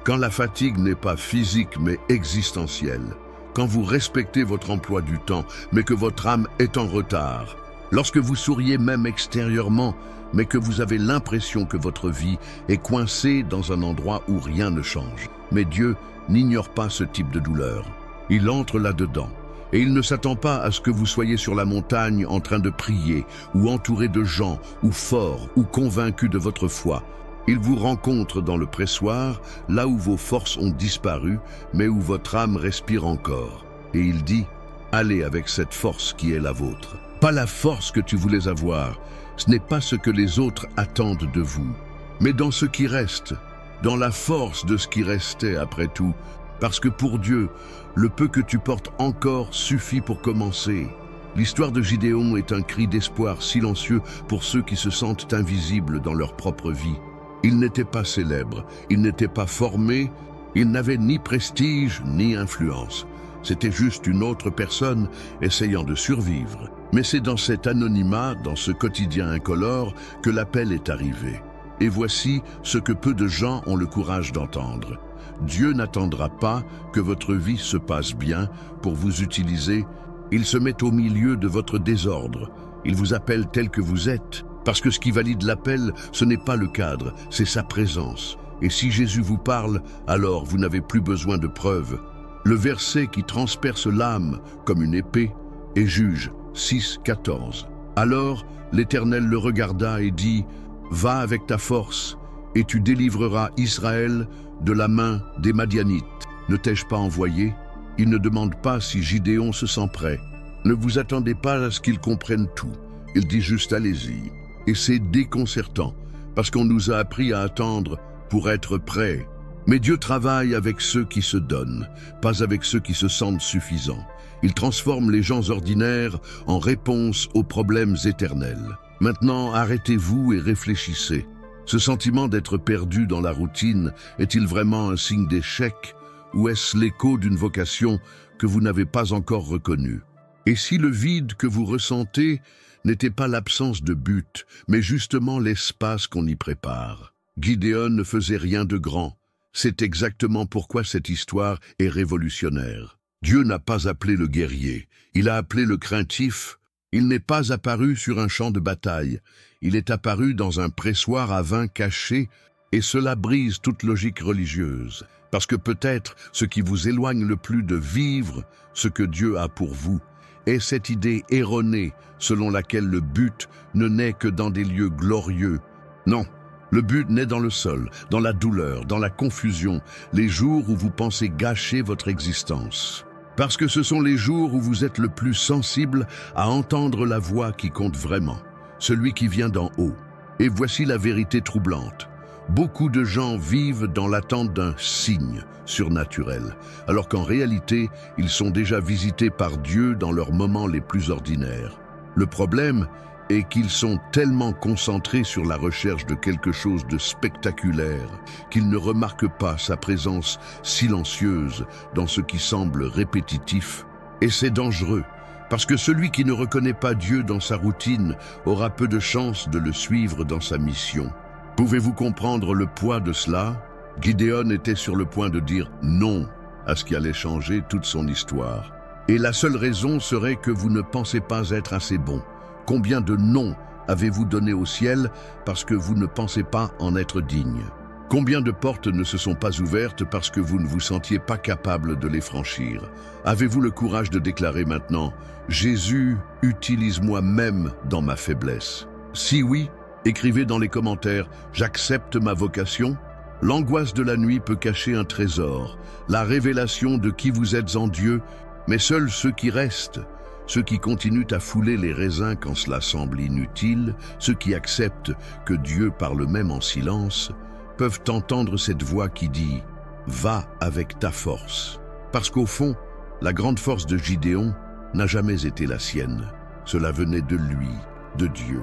Quand la fatigue n'est pas physique mais existentielle, quand vous respectez votre emploi du temps, mais que votre âme est en retard, lorsque vous souriez même extérieurement, mais que vous avez l'impression que votre vie est coincée dans un endroit où rien ne change. Mais Dieu n'ignore pas ce type de douleur. Il entre là-dedans, et il ne s'attend pas à ce que vous soyez sur la montagne en train de prier, ou entouré de gens, ou forts, ou convaincus de votre foi. Il vous rencontre dans le pressoir, là où vos forces ont disparu, mais où votre âme respire encore. Et il dit, allez avec cette force qui est la vôtre. Pas la force que tu voulais avoir, ce n'est pas ce que les autres attendent de vous, mais dans ce qui reste, dans la force de ce qui restait après tout, parce que pour Dieu, le peu que tu portes encore suffit pour commencer. L'histoire de Gideon est un cri d'espoir silencieux pour ceux qui se sentent invisibles dans leur propre vie. Il n'était pas célèbre, il n'était pas formé, il n'avait ni prestige ni influence. C'était juste une autre personne essayant de survivre. Mais c'est dans cet anonymat, dans ce quotidien incolore, que l'appel est arrivé. Et voici ce que peu de gens ont le courage d'entendre. Dieu n'attendra pas que votre vie se passe bien pour vous utiliser. Il se met au milieu de votre désordre. Il vous appelle tel que vous êtes. Parce que ce qui valide l'appel, ce n'est pas le cadre, c'est sa présence. Et si Jésus vous parle, alors vous n'avez plus besoin de preuves. Le verset qui transperce l'âme comme une épée est Juge 6,14. Alors l'Éternel le regarda et dit, « Va avec ta force, et tu délivreras Israël de la main des Madianites. Ne t'ai-je pas envoyé ?» Il ne demande pas si Gideon se sent prêt. Ne vous attendez pas à ce qu'il comprenne tout. Il dit juste « allez-y ». Et c'est déconcertant, parce qu'on nous a appris à attendre pour être prêts. Mais Dieu travaille avec ceux qui se donnent, pas avec ceux qui se sentent suffisants. Il transforme les gens ordinaires en réponse aux problèmes éternels. Maintenant, arrêtez-vous et réfléchissez. Ce sentiment d'être perdu dans la routine est-il vraiment un signe d'échec ou est-ce l'écho d'une vocation que vous n'avez pas encore reconnue? Et si le vide que vous ressentez n'était pas l'absence de but, mais justement l'espace qu'on y prépare? Gideon ne faisait rien de grand. C'est exactement pourquoi cette histoire est révolutionnaire. Dieu n'a pas appelé le guerrier, il a appelé le craintif. Il n'est pas apparu sur un champ de bataille, il est apparu dans un pressoir à vin caché, et cela brise toute logique religieuse. Parce que peut-être ce qui vous éloigne le plus de vivre ce que Dieu a pour vous est cette idée erronée selon laquelle le but ne naît que dans des lieux glorieux. Non, le but naît dans le sol, dans la douleur, dans la confusion, les jours où vous pensez gâcher votre existence. Parce que ce sont les jours où vous êtes le plus sensible à entendre la voix qui compte vraiment, celui qui vient d'en haut. Et voici la vérité troublante. Beaucoup de gens vivent dans l'attente d'un signe surnaturel, alors qu'en réalité, ils sont déjà visités par Dieu dans leurs moments les plus ordinaires. Le problème est qu'ils sont tellement concentrés sur la recherche de quelque chose de spectaculaire qu'ils ne remarquent pas sa présence silencieuse dans ce qui semble répétitif. Et c'est dangereux, parce que celui qui ne reconnaît pas Dieu dans sa routine aura peu de chances de le suivre dans sa mission. Pouvez-vous comprendre le poids de cela? Gideon était sur le point de dire non à ce qui allait changer toute son histoire. Et la seule raison serait que vous ne pensez pas être assez bon. Combien de noms avez-vous donné au ciel parce que vous ne pensez pas en être digne? Combien de portes ne se sont pas ouvertes parce que vous ne vous sentiez pas capable de les franchir? Avez-vous le courage de déclarer maintenant « Jésus, utilise-moi même dans ma faiblesse ». Si oui, écrivez dans les commentaires « J'accepte ma vocation ». L'angoisse de la nuit peut cacher un trésor, la révélation de qui vous êtes en Dieu, mais seuls ceux qui restent, ceux qui continuent à fouler les raisins quand cela semble inutile, ceux qui acceptent que Dieu parle même en silence, peuvent entendre cette voix qui dit « Va avec ta force ». Parce qu'au fond, la grande force de Gideon n'a jamais été la sienne. Cela venait de lui, de Dieu.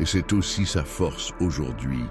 Et c'est aussi sa force aujourd'hui.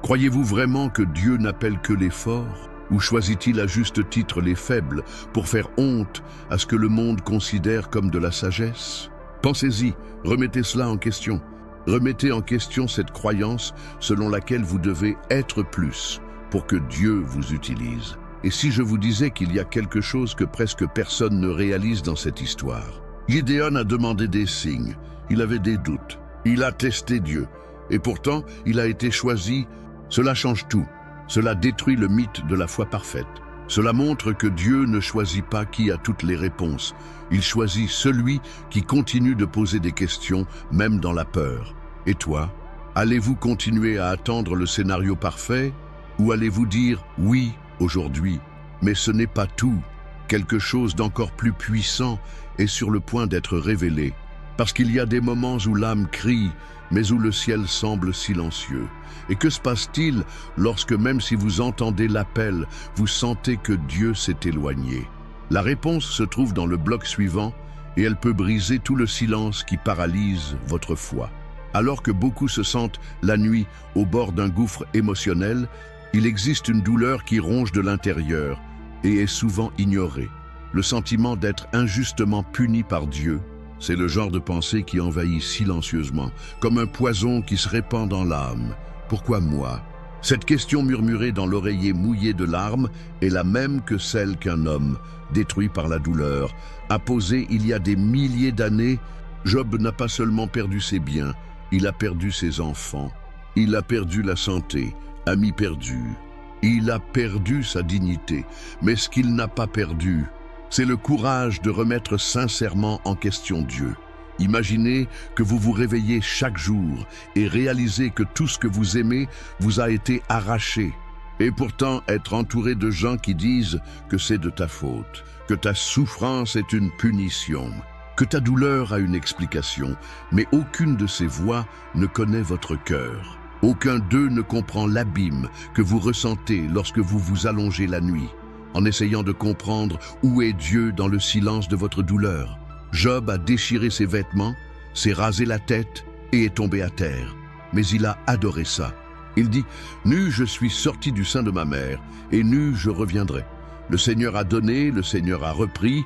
Croyez-vous vraiment que Dieu n'appelle que les forts? Ou choisit-il à juste titre les faibles pour faire honte à ce que le monde considère comme de la sagesse? Pensez-y, remettez cela en question. Remettez en question cette croyance selon laquelle vous devez être plus pour que Dieu vous utilise. Et si je vous disais qu'il y a quelque chose que presque personne ne réalise dans cette histoire? Gideon a demandé des signes, il avait des doutes, il a testé Dieu, et pourtant il a été choisi. Cela change tout. Cela détruit le mythe de la foi parfaite. Cela montre que Dieu ne choisit pas qui a toutes les réponses. Il choisit celui qui continue de poser des questions, même dans la peur. Et toi, allez-vous continuer à attendre le scénario parfait ou allez-vous dire « oui » aujourd'hui? Mais ce n'est pas tout. Quelque chose d'encore plus puissant est sur le point d'être révélé. Parce qu'il y a des moments où l'âme crie mais où le ciel semble silencieux. Et que se passe-t-il lorsque, même si vous entendez l'appel, vous sentez que Dieu s'est éloigné? La réponse se trouve dans le bloc suivant, et elle peut briser tout le silence qui paralyse votre foi. Alors que beaucoup se sentent la nuit au bord d'un gouffre émotionnel, il existe une douleur qui ronge de l'intérieur et est souvent ignorée. Le sentiment d'être injustement puni par Dieu, c'est le genre de pensée qui envahit silencieusement, comme un poison qui se répand dans l'âme. Pourquoi moi? Cette question murmurée dans l'oreiller mouillé de larmes est la même que celle qu'un homme, détruit par la douleur, a posée il y a des milliers d'années. Job n'a pas seulement perdu ses biens, il a perdu ses enfants. Il a perdu la santé, amis perdus. Il a perdu sa dignité. Mais ce qu'il n'a pas perdu, c'est le courage de remettre sincèrement en question Dieu. Imaginez que vous vous réveillez chaque jour et réalisez que tout ce que vous aimez vous a été arraché. Et pourtant, être entouré de gens qui disent que c'est de ta faute, que ta souffrance est une punition, que ta douleur a une explication, mais aucune de ces voix ne connaît votre cœur. Aucun d'eux ne comprend l'abîme que vous ressentez lorsque vous vous allongez la nuit, en essayant de comprendre où est Dieu dans le silence de votre douleur. Job a déchiré ses vêtements, s'est rasé la tête et est tombé à terre. Mais il a adoré ça. Il dit « Nu je suis sorti du sein de ma mère, et nu je reviendrai. Le Seigneur a donné, le Seigneur a repris,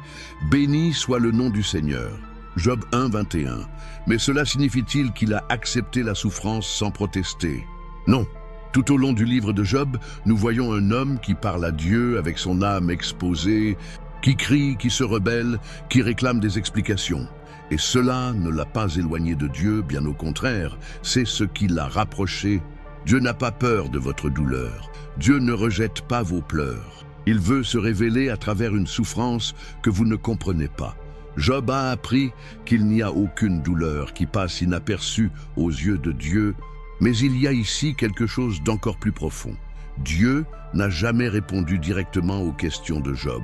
béni soit le nom du Seigneur. » Job 1, 21. Mais cela signifie-t-il qu'il a accepté la souffrance sans protester? Non. Tout au long du livre de Job, nous voyons un homme qui parle à Dieu avec son âme exposée, qui crie, qui se rebelle, qui réclame des explications. Et cela ne l'a pas éloigné de Dieu, bien au contraire, c'est ce qui l'a rapproché. Dieu n'a pas peur de votre douleur. Dieu ne rejette pas vos pleurs. Il veut se révéler à travers une souffrance que vous ne comprenez pas. Job a appris qu'il n'y a aucune douleur qui passe inaperçue aux yeux de Dieu, mais il y a ici quelque chose d'encore plus profond. Dieu n'a jamais répondu directement aux questions de Job.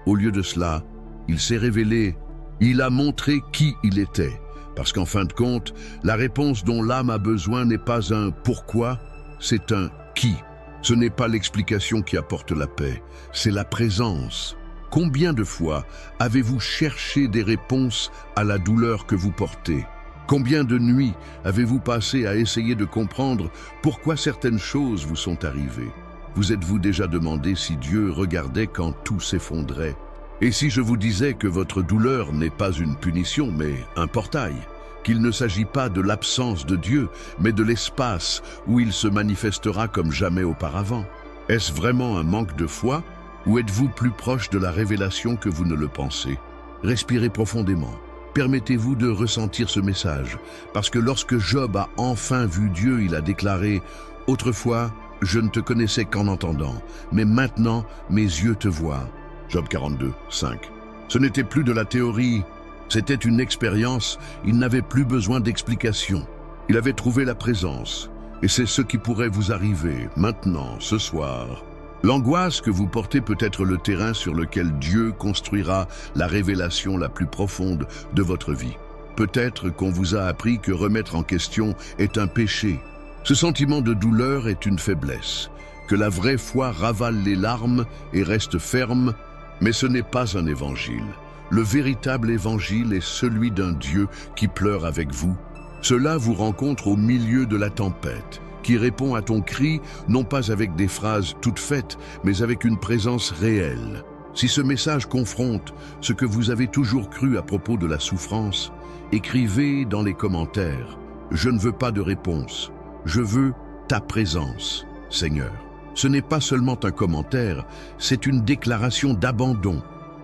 Au lieu de cela, il s'est révélé, il a montré qui il était. Parce qu'en fin de compte, la réponse dont l'âme a besoin n'est pas un « pourquoi », c'est un « qui ». Ce n'est pas l'explication qui apporte la paix, c'est la présence. Combien de fois avez-vous cherché des réponses à la douleur que vous portez? Combien de nuits avez-vous passé à essayer de comprendre pourquoi certaines choses vous sont arrivées? Vous êtes-vous déjà demandé si Dieu regardait quand tout s'effondrait? Et si je vous disais que votre douleur n'est pas une punition, mais un portail, qu'il ne s'agit pas de l'absence de Dieu, mais de l'espace où il se manifestera comme jamais auparavant? Est-ce vraiment un manque de foi, ou êtes-vous plus proche de la révélation que vous ne le pensez? Respirez profondément. Permettez-vous de ressentir ce message, parce que lorsque Job a enfin vu Dieu, il a déclaré « Autrefois, je ne te connaissais qu'en entendant, mais maintenant mes yeux te voient. » Job 42, 5. Ce n'était plus de la théorie, c'était une expérience, il n'avait plus besoin d'explication. Il avait trouvé la présence, et c'est ce qui pourrait vous arriver maintenant, ce soir. L'angoisse que vous portez peut être le terrain sur lequel Dieu construira la révélation la plus profonde de votre vie. Peut-être qu'on vous a appris que remettre en question est un péché. Ce sentiment de douleur est une faiblesse, que la vraie foi ravale les larmes et reste ferme, mais ce n'est pas un évangile. Le véritable évangile est celui d'un Dieu qui pleure avec vous. Cela vous rencontre au milieu de la tempête, qui répond à ton cri, non pas avec des phrases toutes faites, mais avec une présence réelle. Si ce message confronte ce que vous avez toujours cru à propos de la souffrance, écrivez dans les commentaires « Je ne veux pas de réponse, je veux ta présence, Seigneur ». Ce n'est pas seulement un commentaire, c'est une déclaration d'abandon,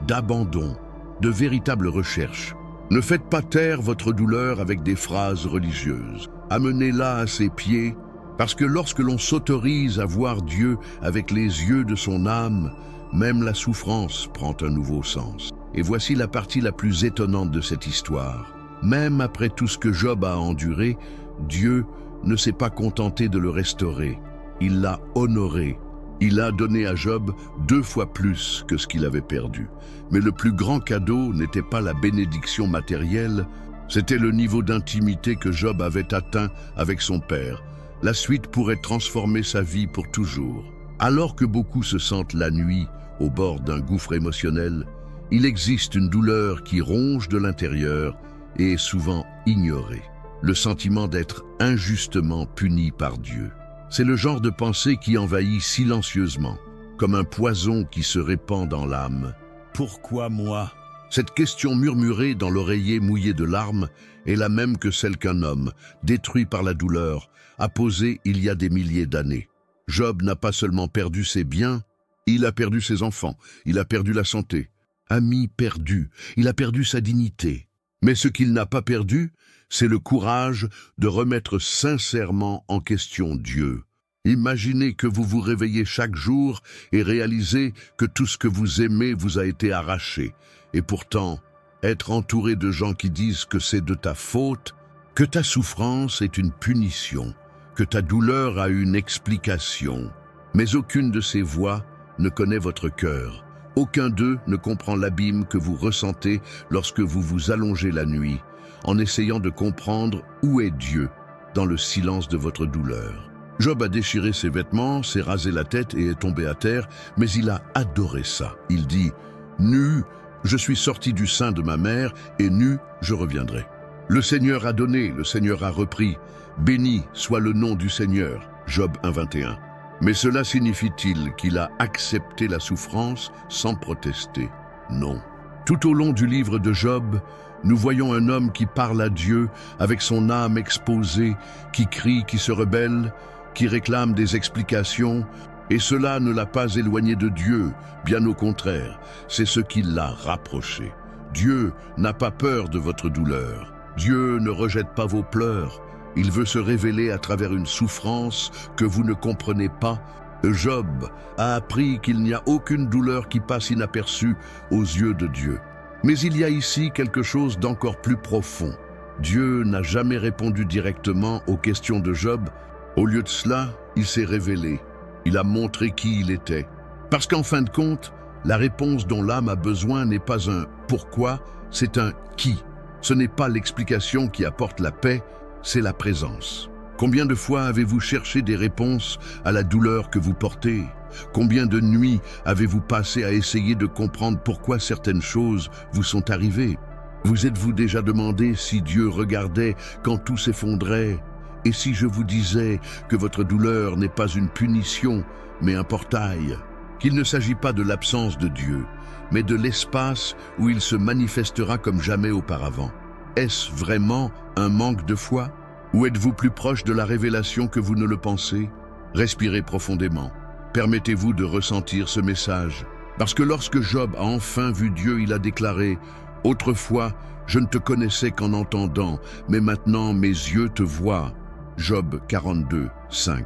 de véritable recherche. Ne faites pas taire votre douleur avec des phrases religieuses. Amenez-la à ses pieds, parce que lorsque l'on s'autorise à voir Dieu avec les yeux de son âme, même la souffrance prend un nouveau sens. Et voici la partie la plus étonnante de cette histoire. Même après tout ce que Job a enduré, Dieu ne s'est pas contenté de le restaurer. Il l'a honoré. Il a donné à Job 2 fois plus que ce qu'il avait perdu. Mais le plus grand cadeau n'était pas la bénédiction matérielle, C'était le niveau d'intimité que Job avait atteint avec son père. La suite pourrait transformer sa vie pour toujours. Alors que beaucoup se sentent la nuit au bord d'un gouffre émotionnel, il existe une douleur qui ronge de l'intérieur et est souvent ignorée. Le sentiment d'être injustement puni par Dieu. C'est le genre de pensée qui envahit silencieusement, comme un poison qui se répand dans l'âme. Pourquoi moi? Cette question murmurée dans l'oreiller mouillé de larmes est la même que celle qu'un homme, détruit par la douleur, a posée il y a des milliers d'années. Job n'a pas seulement perdu ses biens, il a perdu ses enfants, il a perdu la santé. Ami perdu, il a perdu sa dignité. Mais ce qu'il n'a pas perdu, c'est le courage de remettre sincèrement en question Dieu. Imaginez que vous vous réveillez chaque jour et réalisez que tout ce que vous aimez vous a été arraché. Et pourtant, être entouré de gens qui disent que c'est de ta faute, que ta souffrance est une punition, que ta douleur a une explication. Mais aucune de ces voix ne connaît votre cœur. Aucun d'eux ne comprend l'abîme que vous ressentez lorsque vous vous allongez la nuit, en essayant de comprendre où est Dieu dans le silence de votre douleur. Job a déchiré ses vêtements, s'est rasé la tête et est tombé à terre, mais il a adoré ça. Il dit « Nu, je suis sorti du sein de ma mère, et nu, je reviendrai. » Le Seigneur a donné, le Seigneur a repris. Béni soit le nom du Seigneur. Job 1,21. Mais cela signifie-t-il qu'il a accepté la souffrance sans protester? Non. Tout au long du livre de Job, nous voyons un homme qui parle à Dieu avec son âme exposée, qui crie, qui se rebelle, qui réclame des explications, et cela ne l'a pas éloigné de Dieu, bien au contraire, c'est ce qui l'a rapproché. Dieu n'a pas peur de votre douleur. Dieu ne rejette pas vos pleurs. Il veut se révéler à travers une souffrance que vous ne comprenez pas. Job a appris qu'il n'y a aucune douleur qui passe inaperçue aux yeux de Dieu. Mais il y a ici quelque chose d'encore plus profond. Dieu n'a jamais répondu directement aux questions de Job. Au lieu de cela, il s'est révélé. Il a montré qui il était. Parce qu'en fin de compte, la réponse dont l'âme a besoin n'est pas un « pourquoi », c'est un « qui ». Ce n'est pas l'explication qui apporte la paix, c'est la présence. Combien de fois avez-vous cherché des réponses à la douleur que vous portez? Combien de nuits avez-vous passé à essayer de comprendre pourquoi certaines choses vous sont arrivées? Vous êtes-vous déjà demandé si Dieu regardait quand tout s'effondrait? Et si je vous disais que votre douleur n'est pas une punition, mais un portail? Qu'il ne s'agit pas de l'absence de Dieu, mais de l'espace où il se manifestera comme jamais auparavant. Est-ce vraiment un manque de foi? Ou êtes-vous plus proche de la révélation que vous ne le pensez? Respirez profondément. Permettez-vous de ressentir ce message. Parce que lorsque Job a enfin vu Dieu, il a déclaré « Autrefois, je ne te connaissais qu'en entendant, mais maintenant mes yeux te voient. » Job 42, 5.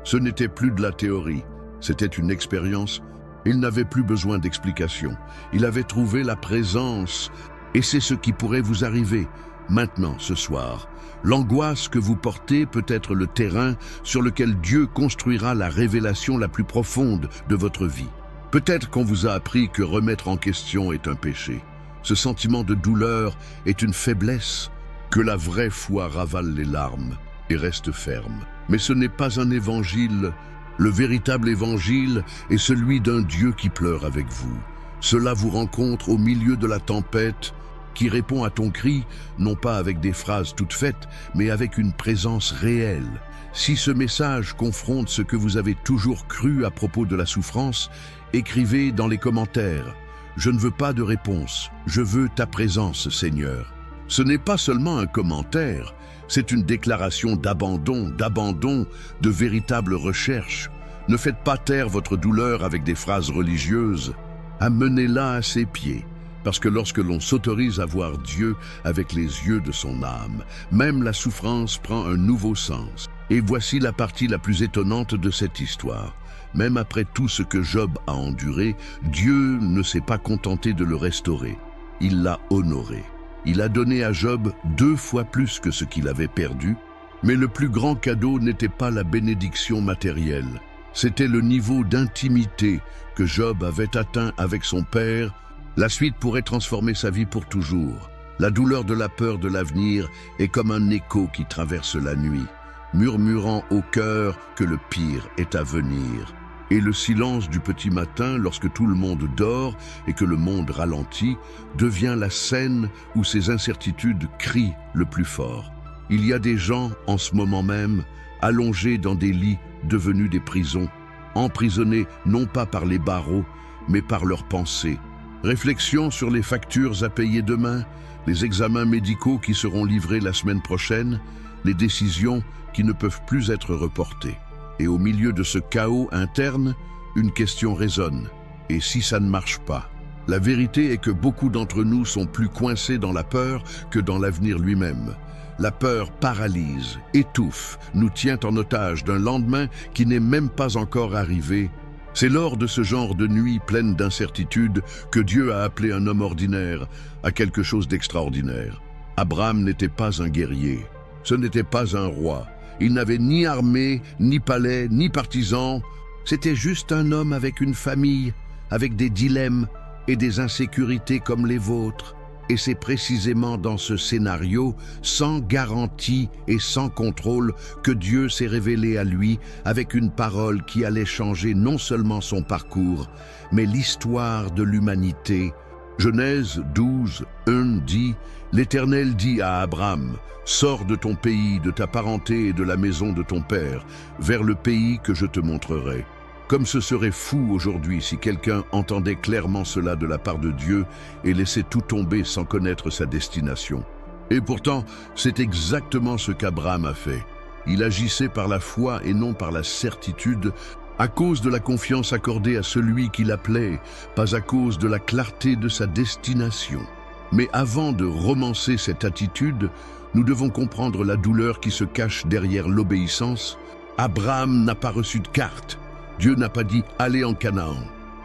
Ce n'était plus de la théorie, c'était une expérience. Il n'avait plus besoin d'explication. Il avait trouvé la présence. Et c'est ce qui pourrait vous arriver maintenant, ce soir. L'angoisse que vous portez peut être le terrain sur lequel Dieu construira la révélation la plus profonde de votre vie. Peut-être qu'on vous a appris que remettre en question est un péché. Ce sentiment de douleur est une faiblesse, que la vraie foi ravale les larmes et reste ferme. Mais ce n'est pas un évangile. Le véritable évangile est celui d'un Dieu qui pleure avec vous. Cela vous rencontre au milieu de la tempête, qui répond à ton cri, non pas avec des phrases toutes faites, mais avec une présence réelle. Si ce message confronte ce que vous avez toujours cru à propos de la souffrance, écrivez dans les commentaires « Je ne veux pas de réponse, je veux ta présence, Seigneur ». Ce n'est pas seulement un commentaire, c'est une déclaration d'abandon, de véritable recherche. Ne faites pas taire votre douleur avec des phrases religieuses. Amenez-la à ses pieds. Parce que lorsque l'on s'autorise à voir Dieu avec les yeux de son âme, même la souffrance prend un nouveau sens. Et voici la partie la plus étonnante de cette histoire. Même après tout ce que Job a enduré, Dieu ne s'est pas contenté de le restaurer. Il l'a honoré. Il a donné à Job 2 fois plus que ce qu'il avait perdu, mais le plus grand cadeau n'était pas la bénédiction matérielle. C'était le niveau d'intimité que Job avait atteint avec son Père. La suite pourrait transformer sa vie pour toujours. La douleur de la peur de l'avenir est comme un écho qui traverse la nuit, murmurant au cœur que le pire est à venir. Et le silence du petit matin, lorsque tout le monde dort et que le monde ralentit, devient la scène où ces incertitudes crient le plus fort. Il y a des gens, en ce moment même, allongés dans des lits devenus des prisons, emprisonnés non pas par les barreaux, mais par leurs pensées. Réflexion sur les factures à payer demain, les examens médicaux qui seront livrés la semaine prochaine, les décisions qui ne peuvent plus être reportées. Et au milieu de ce chaos interne, une question résonne. Et si ça ne marche pas? La vérité est que beaucoup d'entre nous sont plus coincés dans la peur que dans l'avenir lui-même. La peur paralyse, étouffe, nous tient en otage d'un lendemain qui n'est même pas encore arrivé. C'est lors de ce genre de nuit pleine d'incertitudes que Dieu a appelé un homme ordinaire à quelque chose d'extraordinaire. Abraham n'était pas un guerrier, ce n'était pas un roi. Il n'avait ni armée, ni palais, ni partisans. C'était juste un homme avec une famille, avec des dilemmes et des insécurités comme les vôtres. Et c'est précisément dans ce scénario, sans garantie et sans contrôle, que Dieu s'est révélé à lui avec une parole qui allait changer non seulement son parcours, mais l'histoire de l'humanité. Genèse 12, 1 dit « L'Éternel dit à Abraham, « Sors de ton pays, de ta parenté et de la maison de ton père, vers le pays que je te montrerai. » Comme ce serait fou aujourd'hui si quelqu'un entendait clairement cela de la part de Dieu et laissait tout tomber sans connaître sa destination. Et pourtant, c'est exactement ce qu'Abraham a fait. Il agissait par la foi et non par la certitude, à cause de la confiance accordée à celui qui l'appelait, pas à cause de la clarté de sa destination. Mais avant de romancer cette attitude, nous devons comprendre la douleur qui se cache derrière l'obéissance. Abraham n'a pas reçu de carte. Dieu n'a pas dit « Allez en Canaan ».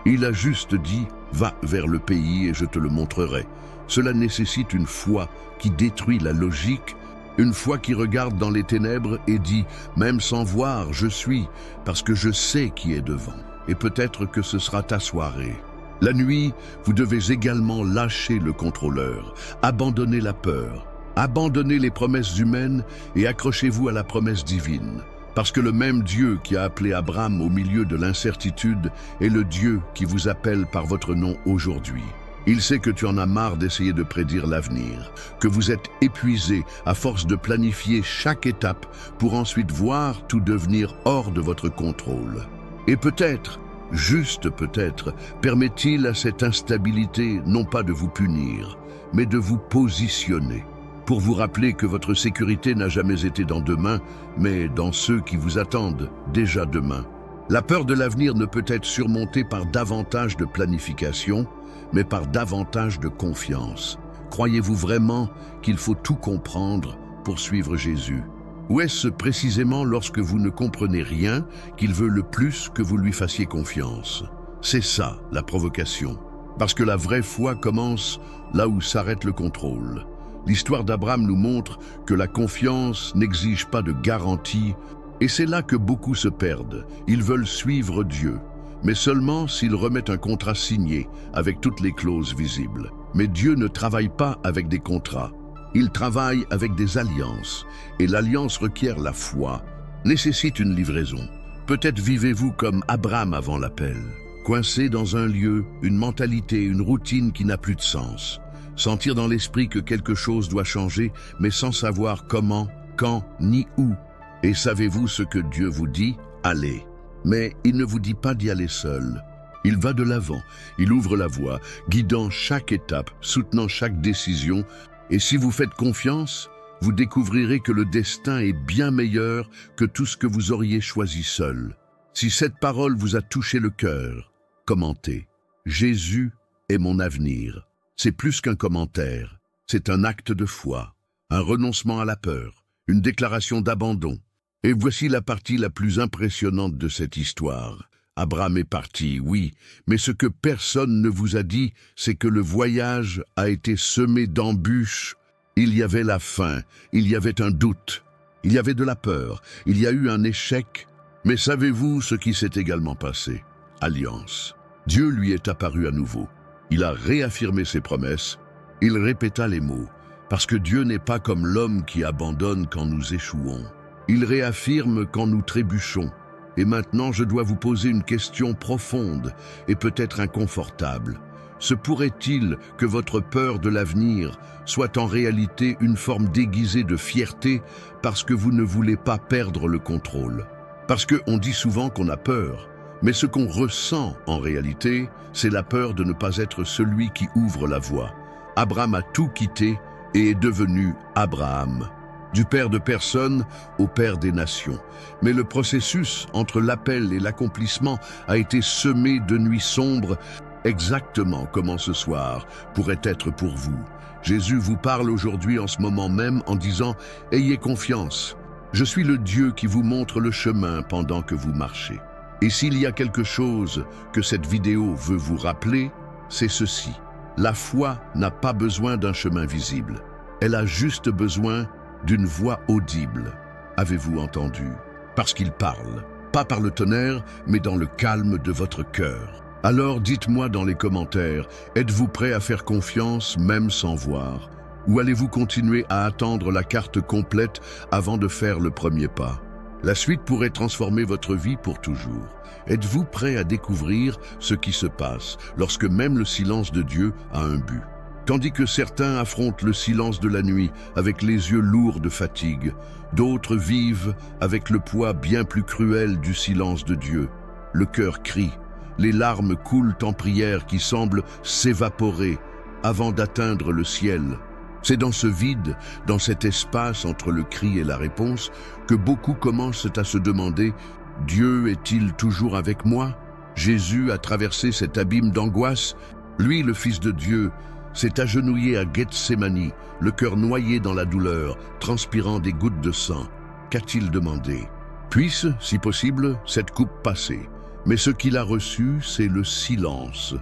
Il a juste dit « Va vers le pays et je te le montrerai ». Cela nécessite une foi qui détruit la logique, une foi qui regarde dans les ténèbres et dit « Même sans voir, je suis, parce que je sais qui est devant. Et peut-être que ce sera ta soirée ». La nuit, vous devez également lâcher le contrôleur, abandonner la peur, abandonner les promesses humaines et accrochez-vous à la promesse divine. Parce que le même Dieu qui a appelé Abraham au milieu de l'incertitude est le Dieu qui vous appelle par votre nom aujourd'hui. Il sait que tu en as marre d'essayer de prédire l'avenir, que vous êtes épuisé à force de planifier chaque étape pour ensuite voir tout devenir hors de votre contrôle. Et peut-être, juste peut-être, permet-il à cette instabilité non pas de vous punir, mais de vous positionner, pour vous rappeler que votre sécurité n'a jamais été dans demain, mais dans ceux qui vous attendent déjà demain. La peur de l'avenir ne peut être surmontée par davantage de planification, mais par davantage de confiance. Croyez-vous vraiment qu'il faut tout comprendre pour suivre Jésus? Ou est-ce précisément lorsque vous ne comprenez rien qu'il veut le plus que vous lui fassiez confiance? C'est ça, la provocation. Parce que la vraie foi commence là où s'arrête le contrôle. L'histoire d'Abraham nous montre que la confiance n'exige pas de garantie, et c'est là que beaucoup se perdent. Ils veulent suivre Dieu, mais seulement s'ils remettent un contrat signé avec toutes les clauses visibles. Mais Dieu ne travaille pas avec des contrats, il travaille avec des alliances, et l'alliance requiert la foi, nécessite une livraison. Peut-être vivez-vous comme Abraham avant l'appel, coincé dans un lieu, une mentalité, une routine qui n'a plus de sens. Sentir dans l'esprit que quelque chose doit changer, mais sans savoir comment, quand, ni où. Et savez-vous ce que Dieu vous dit? Allez. Mais il ne vous dit pas d'y aller seul. Il va de l'avant, il ouvre la voie, guidant chaque étape, soutenant chaque décision. Et si vous faites confiance, vous découvrirez que le destin est bien meilleur que tout ce que vous auriez choisi seul. Si cette parole vous a touché le cœur, commentez. Jésus est mon avenir. C'est plus qu'un commentaire, c'est un acte de foi, un renoncement à la peur, une déclaration d'abandon. Et voici la partie la plus impressionnante de cette histoire. Abraham est parti, oui, mais ce que personne ne vous a dit, c'est que le voyage a été semé d'embûches. Il y avait la faim, il y avait un doute, il y avait de la peur, il y a eu un échec. Mais savez-vous ce qui s'est également passé? Alliance. Dieu lui est apparu à nouveau. Il a réaffirmé ses promesses, il répéta les mots Parce que Dieu n'est pas comme l'homme qui abandonne quand nous échouons. Il réaffirme quand nous trébuchons. Et maintenant, je dois vous poser une question profonde et peut-être inconfortable. Se pourrait-il que votre peur de l'avenir soit en réalité une forme déguisée de fierté parce que vous ne voulez pas perdre le contrôle? Parce qu'on dit souvent qu'on a peur, mais ce qu'on ressent en réalité, c'est la peur de ne pas être celui qui ouvre la voie. Abraham a tout quitté et est devenu Abraham. Du père de personne au père des nations. Mais le processus entre l'appel et l'accomplissement a été semé de nuits sombres, exactement comme ce soir pourrait être pour vous. Jésus vous parle aujourd'hui en ce moment même en disant « Ayez confiance, je suis le Dieu qui vous montre le chemin pendant que vous marchez. » Et s'il y a quelque chose que cette vidéo veut vous rappeler, c'est ceci. La foi n'a pas besoin d'un chemin visible. Elle a juste besoin d'une voix audible. Avez-vous entendu? Parce qu'il parle, pas par le tonnerre, mais dans le calme de votre cœur. Alors dites-moi dans les commentaires, êtes-vous prêt à faire confiance même sans voir? Ou allez-vous continuer à attendre la carte complète avant de faire le premier pas? La suite pourrait transformer votre vie pour toujours. Êtes-vous prêt à découvrir ce qui se passe lorsque même le silence de Dieu a un but? Tandis que certains affrontent le silence de la nuit avec les yeux lourds de fatigue, d'autres vivent avec le poids bien plus cruel du silence de Dieu. Le cœur crie, les larmes coulent en prière qui semblent s'évaporer avant d'atteindre le ciel. C'est dans ce vide, dans cet espace entre le cri et la réponse, que beaucoup commencent à se demander « Dieu est-il toujours avec moi ?» Jésus a traversé cet abîme d'angoisse. Lui, le Fils de Dieu, s'est agenouillé à Gethsémani, le cœur noyé dans la douleur, transpirant des gouttes de sang. Qu'a-t-il demandé? Puisse, si possible, cette coupe passer. Mais ce qu'il a reçu, c'est le silence.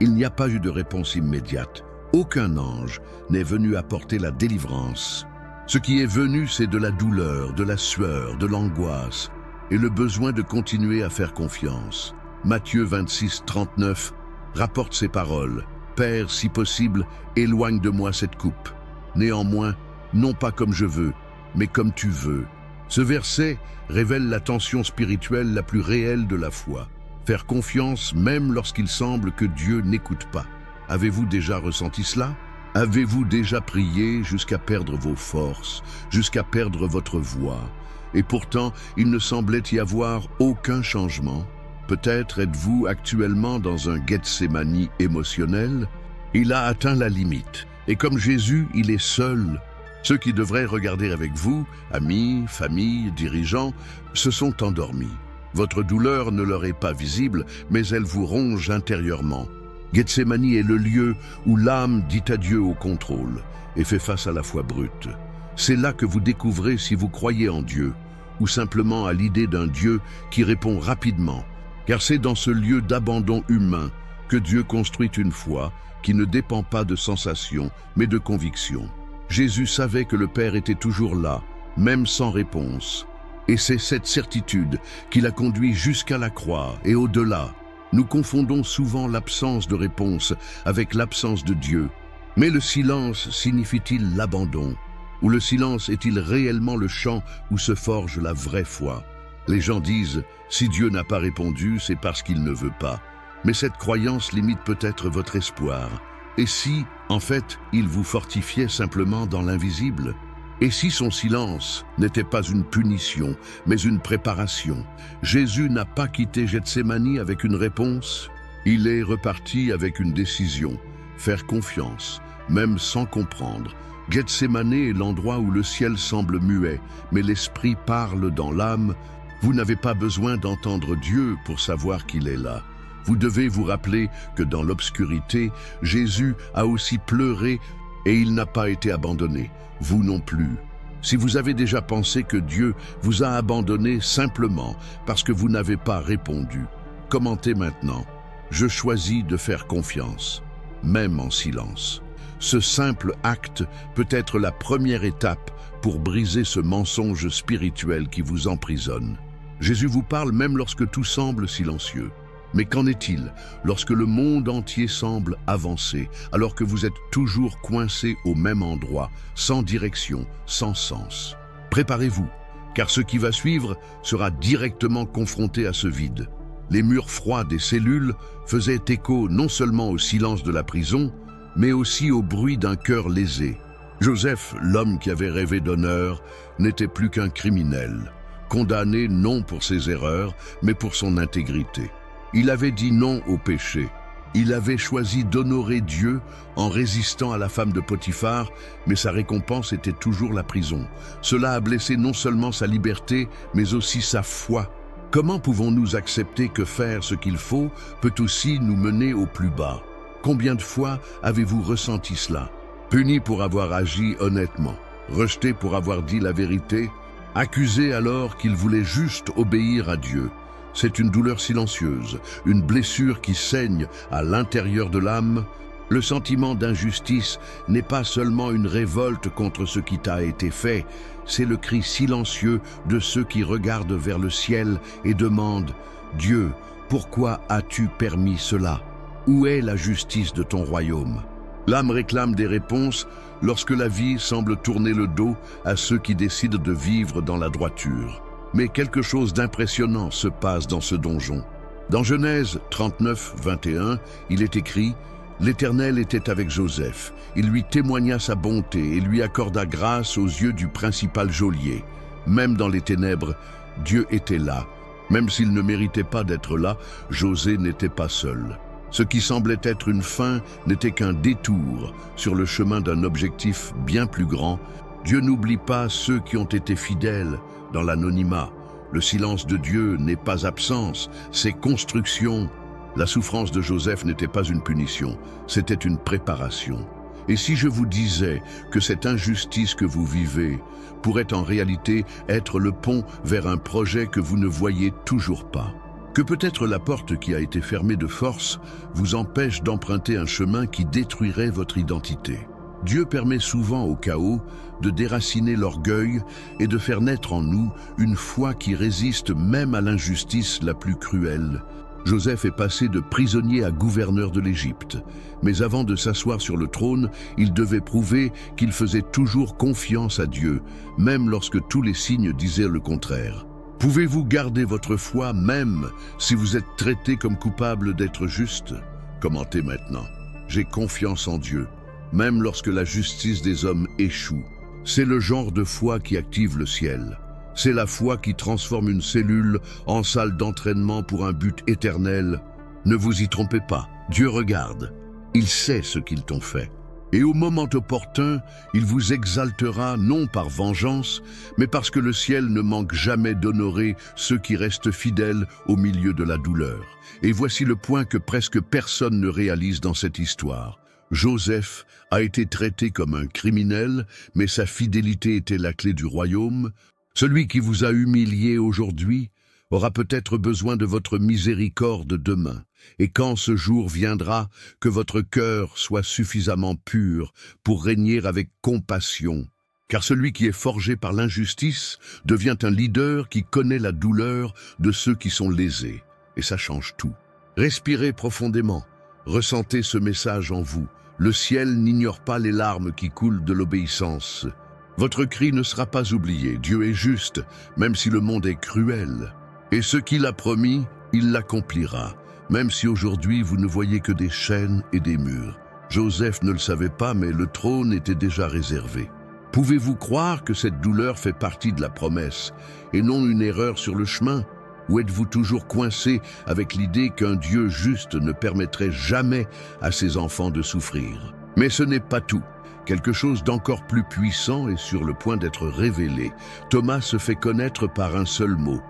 Il n'y a pas eu de réponse immédiate. Aucun ange n'est venu apporter la délivrance. Ce qui est venu, c'est de la douleur, de la sueur, de l'angoisse et le besoin de continuer à faire confiance. Matthieu 26, 39 rapporte ces paroles. « Père, si possible, éloigne de moi cette coupe. Néanmoins, non pas comme je veux, mais comme tu veux. » Ce verset révèle la tension spirituelle la plus réelle de la foi. Faire confiance même lorsqu'il semble que Dieu n'écoute pas. Avez-vous déjà ressenti cela? Avez-vous déjà prié jusqu'à perdre vos forces, jusqu'à perdre votre voix? Et pourtant, il ne semblait y avoir aucun changement. Peut-être êtes-vous actuellement dans un Gethsémani émotionnel? Il a atteint la limite. Et comme Jésus, il est seul. Ceux qui devraient regarder avec vous, amis, famille, dirigeants, se sont endormis. Votre douleur ne leur est pas visible, mais elle vous ronge intérieurement. Gethsémani est le lieu où l'âme dit adieu au contrôle et fait face à la foi brute. C'est là que vous découvrez si vous croyez en Dieu, ou simplement à l'idée d'un Dieu qui répond rapidement. Car c'est dans ce lieu d'abandon humain que Dieu construit une foi qui ne dépend pas de sensations, mais de convictions. Jésus savait que le Père était toujours là, même sans réponse. Et c'est cette certitude qui l'a conduit jusqu'à la croix et au-delà. Nous confondons souvent l'absence de réponse avec l'absence de Dieu. Mais le silence signifie-t-il l'abandon? Ou le silence est-il réellement le champ où se forge la vraie foi? Les gens disent « si Dieu n'a pas répondu, c'est parce qu'il ne veut pas ». Mais cette croyance limite peut-être votre espoir. Et si, en fait, il vous fortifiait simplement dans l'invisible? Et si son silence n'était pas une punition, mais une préparation? Jésus n'a pas quitté Gethsémani avec une réponse. Il est reparti avec une décision, faire confiance, même sans comprendre. Gethsémani est l'endroit où le ciel semble muet, mais l'esprit parle dans l'âme. Vous n'avez pas besoin d'entendre Dieu pour savoir qu'il est là. Vous devez vous rappeler que dans l'obscurité, Jésus a aussi pleuré et il n'a pas été abandonné. Vous non plus. Si vous avez déjà pensé que Dieu vous a abandonné simplement parce que vous n'avez pas répondu, commentez maintenant. Je choisis de faire confiance, même en silence. Ce simple acte peut être la première étape pour briser ce mensonge spirituel qui vous emprisonne. Jésus vous parle même lorsque tout semble silencieux. Mais qu'en est-il lorsque le monde entier semble avancer, alors que vous êtes toujours coincé au même endroit, sans direction, sans sens? Préparez-vous, car ce qui va suivre sera directement confronté à ce vide. Les murs froids des cellules faisaient écho non seulement au silence de la prison, mais aussi au bruit d'un cœur lésé. Joseph, l'homme qui avait rêvé d'honneur, n'était plus qu'un criminel, condamné non pour ses erreurs, mais pour son intégrité. Il avait dit non au péché. Il avait choisi d'honorer Dieu en résistant à la femme de Potiphar, mais sa récompense était toujours la prison. Cela a blessé non seulement sa liberté, mais aussi sa foi. Comment pouvons-nous accepter que faire ce qu'il faut peut aussi nous mener au plus bas? Combien de fois avez-vous ressenti cela? Puni pour avoir agi honnêtement, rejeté pour avoir dit la vérité, accusé alors qu'il voulait juste obéir à Dieu. C'est une douleur silencieuse, une blessure qui saigne à l'intérieur de l'âme. Le sentiment d'injustice n'est pas seulement une révolte contre ce qui t'a été fait, c'est le cri silencieux de ceux qui regardent vers le ciel et demandent « Dieu, pourquoi as-tu permis cela? Où est la justice de ton royaume ?» L'âme réclame des réponses lorsque la vie semble tourner le dos à ceux qui décident de vivre dans la droiture. Mais quelque chose d'impressionnant se passe dans ce donjon. Dans Genèse 39, 21, il est écrit « L'Éternel était avec Joseph. Il lui témoigna sa bonté et lui accorda grâce aux yeux du principal geôlier. Même dans les ténèbres, Dieu était là. Même s'il ne méritait pas d'être là, José n'était pas seul. Ce qui semblait être une fin n'était qu'un détour sur le chemin d'un objectif bien plus grand. Dieu n'oublie pas ceux qui ont été fidèles dans l'anonymat. Le silence de Dieu n'est pas absence, c'est construction. La souffrance de Joseph n'était pas une punition, c'était une préparation. Et si je vous disais que cette injustice que vous vivez pourrait en réalité être le pont vers un projet que vous ne voyez toujours pas? Que peut-être la porte qui a été fermée de force vous empêche d'emprunter un chemin qui détruirait votre identité. Dieu permet souvent au chaos de déraciner l'orgueil et de faire naître en nous une foi qui résiste même à l'injustice la plus cruelle. Joseph est passé de prisonnier à gouverneur de l'Égypte. Mais avant de s'asseoir sur le trône, il devait prouver qu'il faisait toujours confiance à Dieu, même lorsque tous les signes disaient le contraire. Pouvez-vous garder votre foi même si vous êtes traité comme coupable d'être juste? Commentez maintenant. J'ai confiance en Dieu, même lorsque la justice des hommes échoue. C'est le genre de foi qui active le ciel. C'est la foi qui transforme une cellule en salle d'entraînement pour un but éternel. Ne vous y trompez pas, Dieu regarde. Il sait ce qu'ils t'ont fait. Et au moment opportun, il vous exaltera non par vengeance, mais parce que le ciel ne manque jamais d'honorer ceux qui restent fidèles au milieu de la douleur. Et voici le point que presque personne ne réalise dans cette histoire. Joseph a été traité comme un criminel, mais sa fidélité était la clé du royaume. Celui qui vous a humilié aujourd'hui aura peut-être besoin de votre miséricorde demain. Et quand ce jour viendra, que votre cœur soit suffisamment pur pour régner avec compassion. Car celui qui est forgé par l'injustice devient un leader qui connaît la douleur de ceux qui sont lésés. Et ça change tout. Respirez profondément. Ressentez ce message en vous. Le ciel n'ignore pas les larmes qui coulent de l'obéissance. Votre cri ne sera pas oublié. Dieu est juste, même si le monde est cruel. Et ce qu'il a promis, il l'accomplira. Même si aujourd'hui vous ne voyez que des chaînes et des murs. Joseph ne le savait pas, mais le trône était déjà réservé. Pouvez-vous croire que cette douleur fait partie de la promesse, et non une erreur sur le chemin? Ou êtes-vous toujours coincé avec l'idée qu'un Dieu juste ne permettrait jamais à ses enfants de souffrir? Mais ce n'est pas tout. Quelque chose d'encore plus puissant est sur le point d'être révélé. Thomas se fait connaître par un seul mot,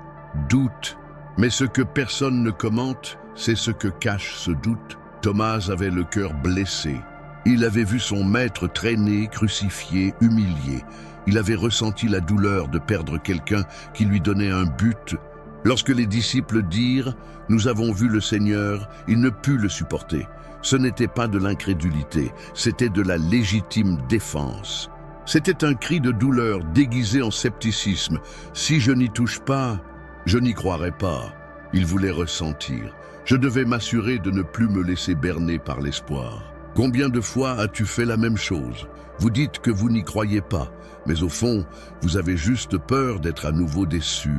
doute. Mais ce que personne ne commente, c'est ce que cache ce doute. Thomas avait le cœur blessé. Il avait vu son maître traîné, crucifié, humilié. Il avait ressenti la douleur de perdre quelqu'un qui lui donnait un but. Lorsque les disciples dirent « Nous avons vu le Seigneur », il ne put le supporter. Ce n'était pas de l'incrédulité, c'était de la légitime défense. C'était un cri de douleur déguisé en scepticisme. « Si je n'y touche pas, je n'y croirai pas. » Il voulait ressentir. Je devais m'assurer de ne plus me laisser berner par l'espoir. Combien de fois as-tu fait la même chose? Vous dites que vous n'y croyez pas, mais au fond, vous avez juste peur d'être à nouveau déçu.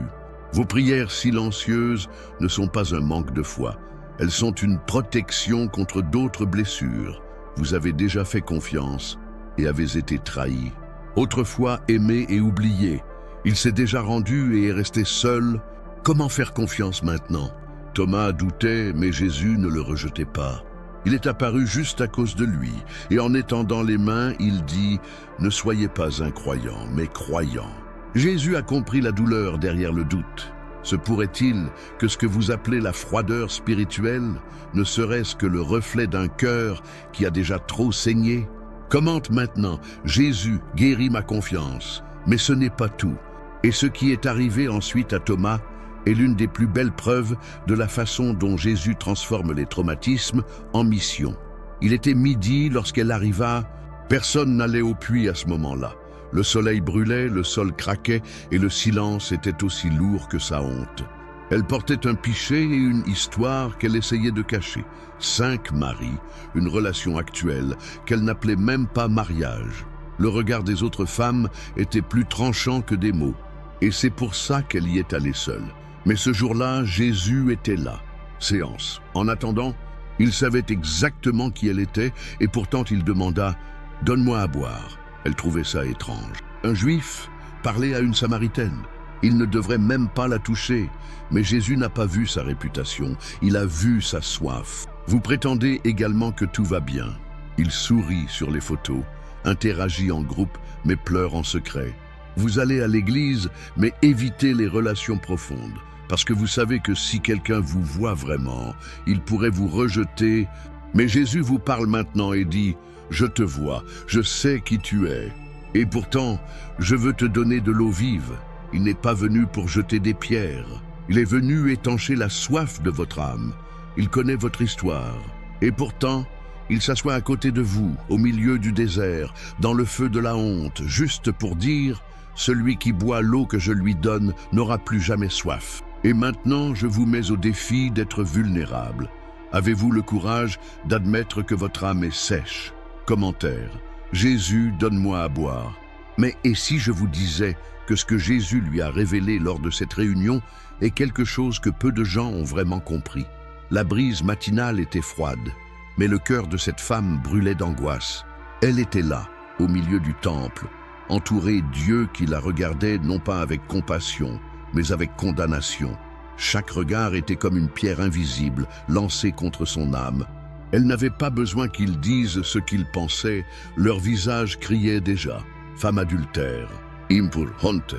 Vos prières silencieuses ne sont pas un manque de foi. Elles sont une protection contre d'autres blessures. Vous avez déjà fait confiance et avez été trahi. Autrefois aimé et oublié, il s'est déjà rendu et est resté seul. Comment faire confiance maintenant? Thomas doutait, mais Jésus ne le rejetait pas. Il est apparu juste à cause de lui, et en étendant les mains, il dit « Ne soyez pas incroyants, mais croyants ». Jésus a compris la douleur derrière le doute. Se pourrait-il que ce que vous appelez la froideur spirituelle ne serait-ce que le reflet d'un cœur qui a déjà trop saigné? Commente maintenant « Jésus guérit ma confiance », mais ce n'est pas tout. Et ce qui est arrivé ensuite à Thomas est l'une des plus belles preuves de la façon dont Jésus transforme les traumatismes en mission. Il était midi lorsqu'elle arriva. Personne n'allait au puits à ce moment-là. Le soleil brûlait, le sol craquait et le silence était aussi lourd que sa honte. Elle portait un pichet et une histoire qu'elle essayait de cacher. 5 maris, une relation actuelle qu'elle n'appelait même pas mariage. Le regard des autres femmes était plus tranchant que des mots. Et c'est pour ça qu'elle y est allée seule. Mais ce jour-là, Jésus était là. Séance. En attendant, il savait exactement qui elle était et pourtant il demanda « Donne-moi à boire ». Elle trouvait ça étrange. Un juif parlait à une samaritaine. Il ne devrait même pas la toucher. Mais Jésus n'a pas vu sa réputation. Il a vu sa soif. Vous prétendez également que tout va bien. Il sourit sur les photos, interagit en groupe, mais pleure en secret. Vous allez à l'église, mais évitez les relations profondes. Parce que vous savez que si quelqu'un vous voit vraiment, il pourrait vous rejeter. Mais Jésus vous parle maintenant et dit « Je te vois, je sais qui tu es. Et pourtant, je veux te donner de l'eau vive. Il n'est pas venu pour jeter des pierres. Il est venu étancher la soif de votre âme. Il connaît votre histoire. Et pourtant, il s'assoit à côté de vous, au milieu du désert, dans le feu de la honte, juste pour dire « Celui qui boit l'eau que je lui donne n'aura plus jamais soif. » Et maintenant, je vous mets au défi d'être vulnérable. Avez-vous le courage d'admettre que votre âme est sèche? Commentaire. Jésus, donne-moi à boire. Mais et si je vous disais que ce que Jésus lui a révélé lors de cette réunion est quelque chose que peu de gens ont vraiment compris? La brise matinale était froide, mais le cœur de cette femme brûlait d'angoisse. Elle était là, au milieu du temple, entourée Dieu qui la regardait non pas avec compassion, mais avec condamnation. Chaque regard était comme une pierre invisible lancée contre son âme. Elle n'avait pas besoin qu'ils disent ce qu'ils pensaient, leur visage criait déjà « Femme adultère, impur honte ».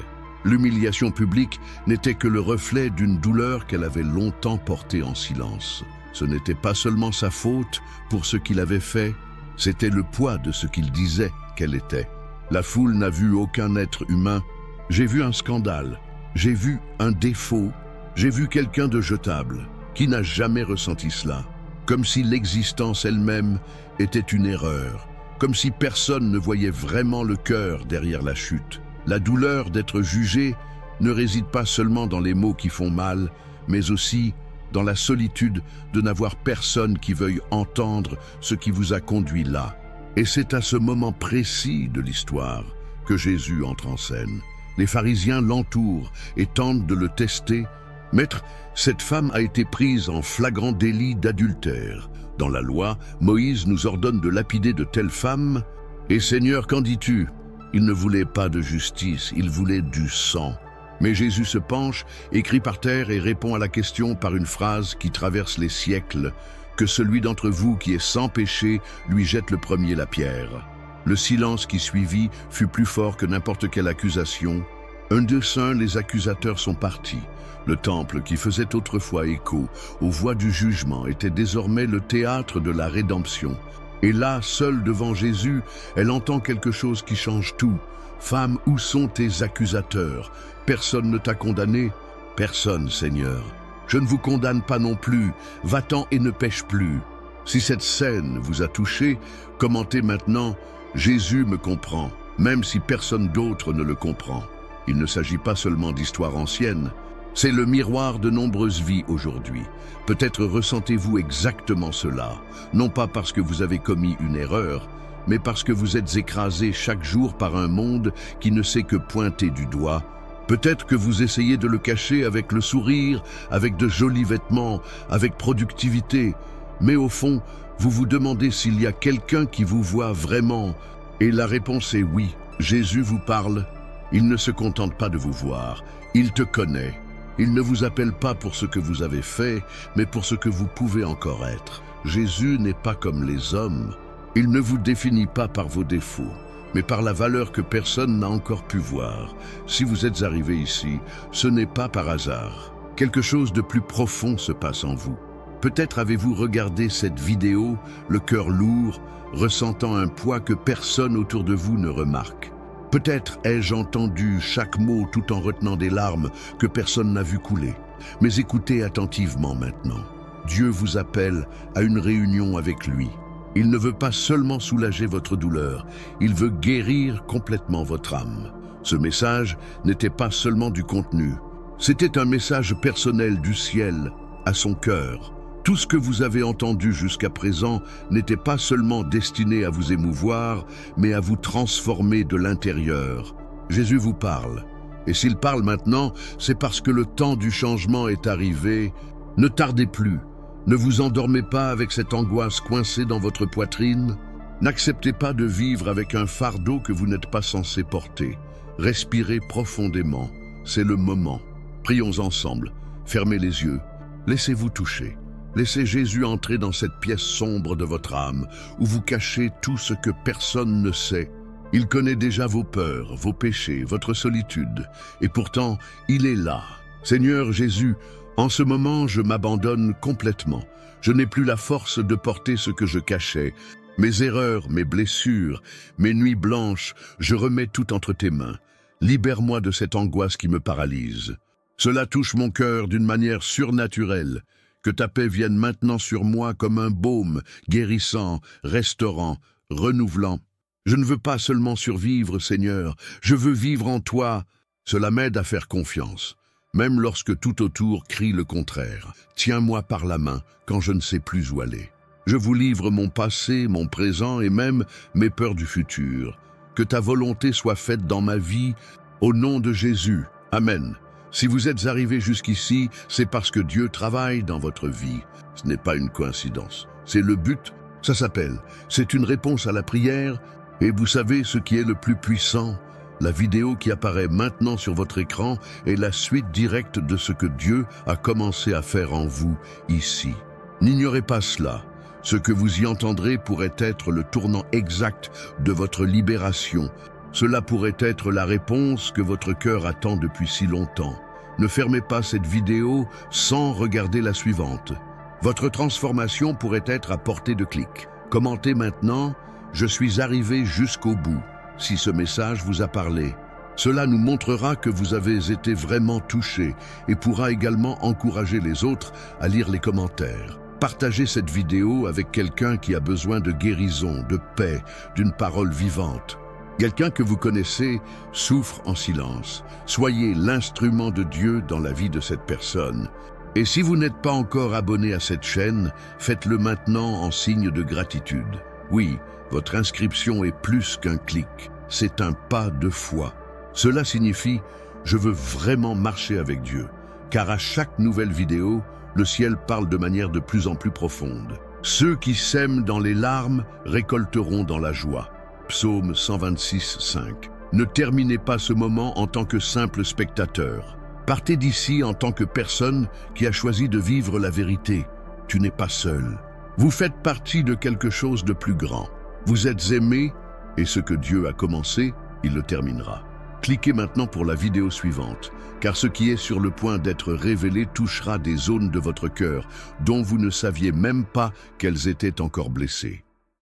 L'humiliation publique n'était que le reflet d'une douleur qu'elle avait longtemps portée en silence. Ce n'était pas seulement sa faute pour ce qu'il avait fait, c'était le poids de ce qu'il disait qu'elle était. La foule n'a vu aucun être humain. J'ai vu un scandale. J'ai vu un défaut, j'ai vu quelqu'un de jetable. Qui n'a jamais ressenti cela? Comme si l'existence elle-même était une erreur, comme si personne ne voyait vraiment le cœur derrière la chute. La douleur d'être jugé ne réside pas seulement dans les mots qui font mal, mais aussi dans la solitude de n'avoir personne qui veuille entendre ce qui vous a conduit là. Et c'est à ce moment précis de l'histoire que Jésus entre en scène. Les pharisiens l'entourent et tentent de le tester. « Maître, cette femme a été prise en flagrant délit d'adultère. Dans la loi, Moïse nous ordonne de lapider de telles femmes. Et Seigneur, qu'en dis-tu » Il ne voulait pas de justice, il voulait du sang. Mais Jésus se penche, écrit par terre et répond à la question par une phrase qui traverse les siècles. « Que celui d'entre vous qui est sans péché lui jette le premier la pierre. » Le silence qui suivit fut plus fort que n'importe quelle accusation. Un de saint, les accusateurs sont partis. Le temple, qui faisait autrefois écho aux voix du jugement, était désormais le théâtre de la rédemption. Et là, seule devant Jésus, elle entend quelque chose qui change tout. « Femme, où sont tes accusateurs? Personne ne t'a condamné? »« Personne, Seigneur. Je ne vous condamne pas non plus. Va-t'en et ne pêche plus. » Si cette scène vous a touché, commentez maintenant « Jésus me comprend, même si personne d'autre ne le comprend. » Il ne s'agit pas seulement d'histoire ancienne, C'est le miroir de nombreuses vies aujourd'hui. Peut-être ressentez-vous exactement cela, non pas parce que vous avez commis une erreur, mais parce que vous êtes écrasé chaque jour par un monde qui ne sait que pointer du doigt. Peut-être que vous essayez de le cacher avec le sourire, avec de jolis vêtements, avec productivité, mais au fond, vous vous demandez s'il y a quelqu'un qui vous voit vraiment. Et la réponse est oui, Jésus vous parle. Il ne se contente pas de vous voir, il te connaît. Il ne vous appelle pas pour ce que vous avez fait, mais pour ce que vous pouvez encore être. Jésus n'est pas comme les hommes. Il ne vous définit pas par vos défauts, mais par la valeur que personne n'a encore pu voir. Si vous êtes arrivé ici, ce n'est pas par hasard. Quelque chose de plus profond se passe en vous. Peut-être avez-vous regardé cette vidéo, le cœur lourd, ressentant un poids que personne autour de vous ne remarque. Peut-être ai-je entendu chaque mot tout en retenant des larmes que personne n'a vu couler. Mais écoutez attentivement maintenant. Dieu vous appelle à une réunion avec lui. Il ne veut pas seulement soulager votre douleur, il veut guérir complètement votre âme. Ce message n'était pas seulement du contenu, c'était un message personnel du ciel à son cœur. Tout ce que vous avez entendu jusqu'à présent n'était pas seulement destiné à vous émouvoir, mais à vous transformer de l'intérieur. Jésus vous parle. Et s'il parle maintenant, c'est parce que le temps du changement est arrivé. Ne tardez plus. Ne vous endormez pas avec cette angoisse coincée dans votre poitrine. N'acceptez pas de vivre avec un fardeau que vous n'êtes pas censé porter. Respirez profondément. C'est le moment. Prions ensemble. Fermez les yeux. Laissez-vous toucher. Laissez Jésus entrer dans cette pièce sombre de votre âme, où vous cachez tout ce que personne ne sait. Il connaît déjà vos peurs, vos péchés, votre solitude, et pourtant, il est là. Seigneur Jésus, en ce moment, je m'abandonne complètement. Je n'ai plus la force de porter ce que je cachais. Mes erreurs, mes blessures, mes nuits blanches, je remets tout entre tes mains. Libère-moi de cette angoisse qui me paralyse. Cela touche mon cœur d'une manière surnaturelle. Que ta paix vienne maintenant sur moi comme un baume, guérissant, restaurant, renouvelant. Je ne veux pas seulement survivre, Seigneur, je veux vivre en toi. Cela m'aide à faire confiance, même lorsque tout autour crie le contraire. Tiens-moi par la main quand je ne sais plus où aller. Je vous livre mon passé, mon présent et même mes peurs du futur. Que ta volonté soit faite dans ma vie, au nom de Jésus. Amen. Si vous êtes arrivé jusqu'ici, c'est parce que Dieu travaille dans votre vie. Ce n'est pas une coïncidence. C'est le but, ça s'appelle. C'est une réponse à la prière. Et vous savez ce qui est le plus puissant? La vidéo qui apparaît maintenant sur votre écran est la suite directe de ce que Dieu a commencé à faire en vous, ici. N'ignorez pas cela. Ce que vous y entendrez pourrait être le tournant exact de votre libération. Cela pourrait être la réponse que votre cœur attend depuis si longtemps. Ne fermez pas cette vidéo sans regarder la suivante. Votre transformation pourrait être à portée de clic. Commentez maintenant « Je suis arrivé jusqu'au bout » si ce message vous a parlé. Cela nous montrera que vous avez été vraiment touché et pourra également encourager les autres à lire les commentaires. Partagez cette vidéo avec quelqu'un qui a besoin de guérison, de paix, d'une parole vivante. Quelqu'un que vous connaissez souffre en silence. Soyez l'instrument de Dieu dans la vie de cette personne. Et si vous n'êtes pas encore abonné à cette chaîne, faites-le maintenant en signe de gratitude. Oui, votre inscription est plus qu'un clic, c'est un pas de foi. Cela signifie « Je veux vraiment marcher avec Dieu », car à chaque nouvelle vidéo, le ciel parle de manière de plus en plus profonde. Ceux qui sèment dans les larmes récolteront dans la joie. Psaume 126, 5. Ne terminez pas ce moment en tant que simple spectateur. Partez d'ici en tant que personne qui a choisi de vivre la vérité. Tu n'es pas seul. Vous faites partie de quelque chose de plus grand. Vous êtes aimé et ce que Dieu a commencé, il le terminera. Cliquez maintenant pour la vidéo suivante, car ce qui est sur le point d'être révélé touchera des zones de votre cœur dont vous ne saviez même pas qu'elles étaient encore blessées.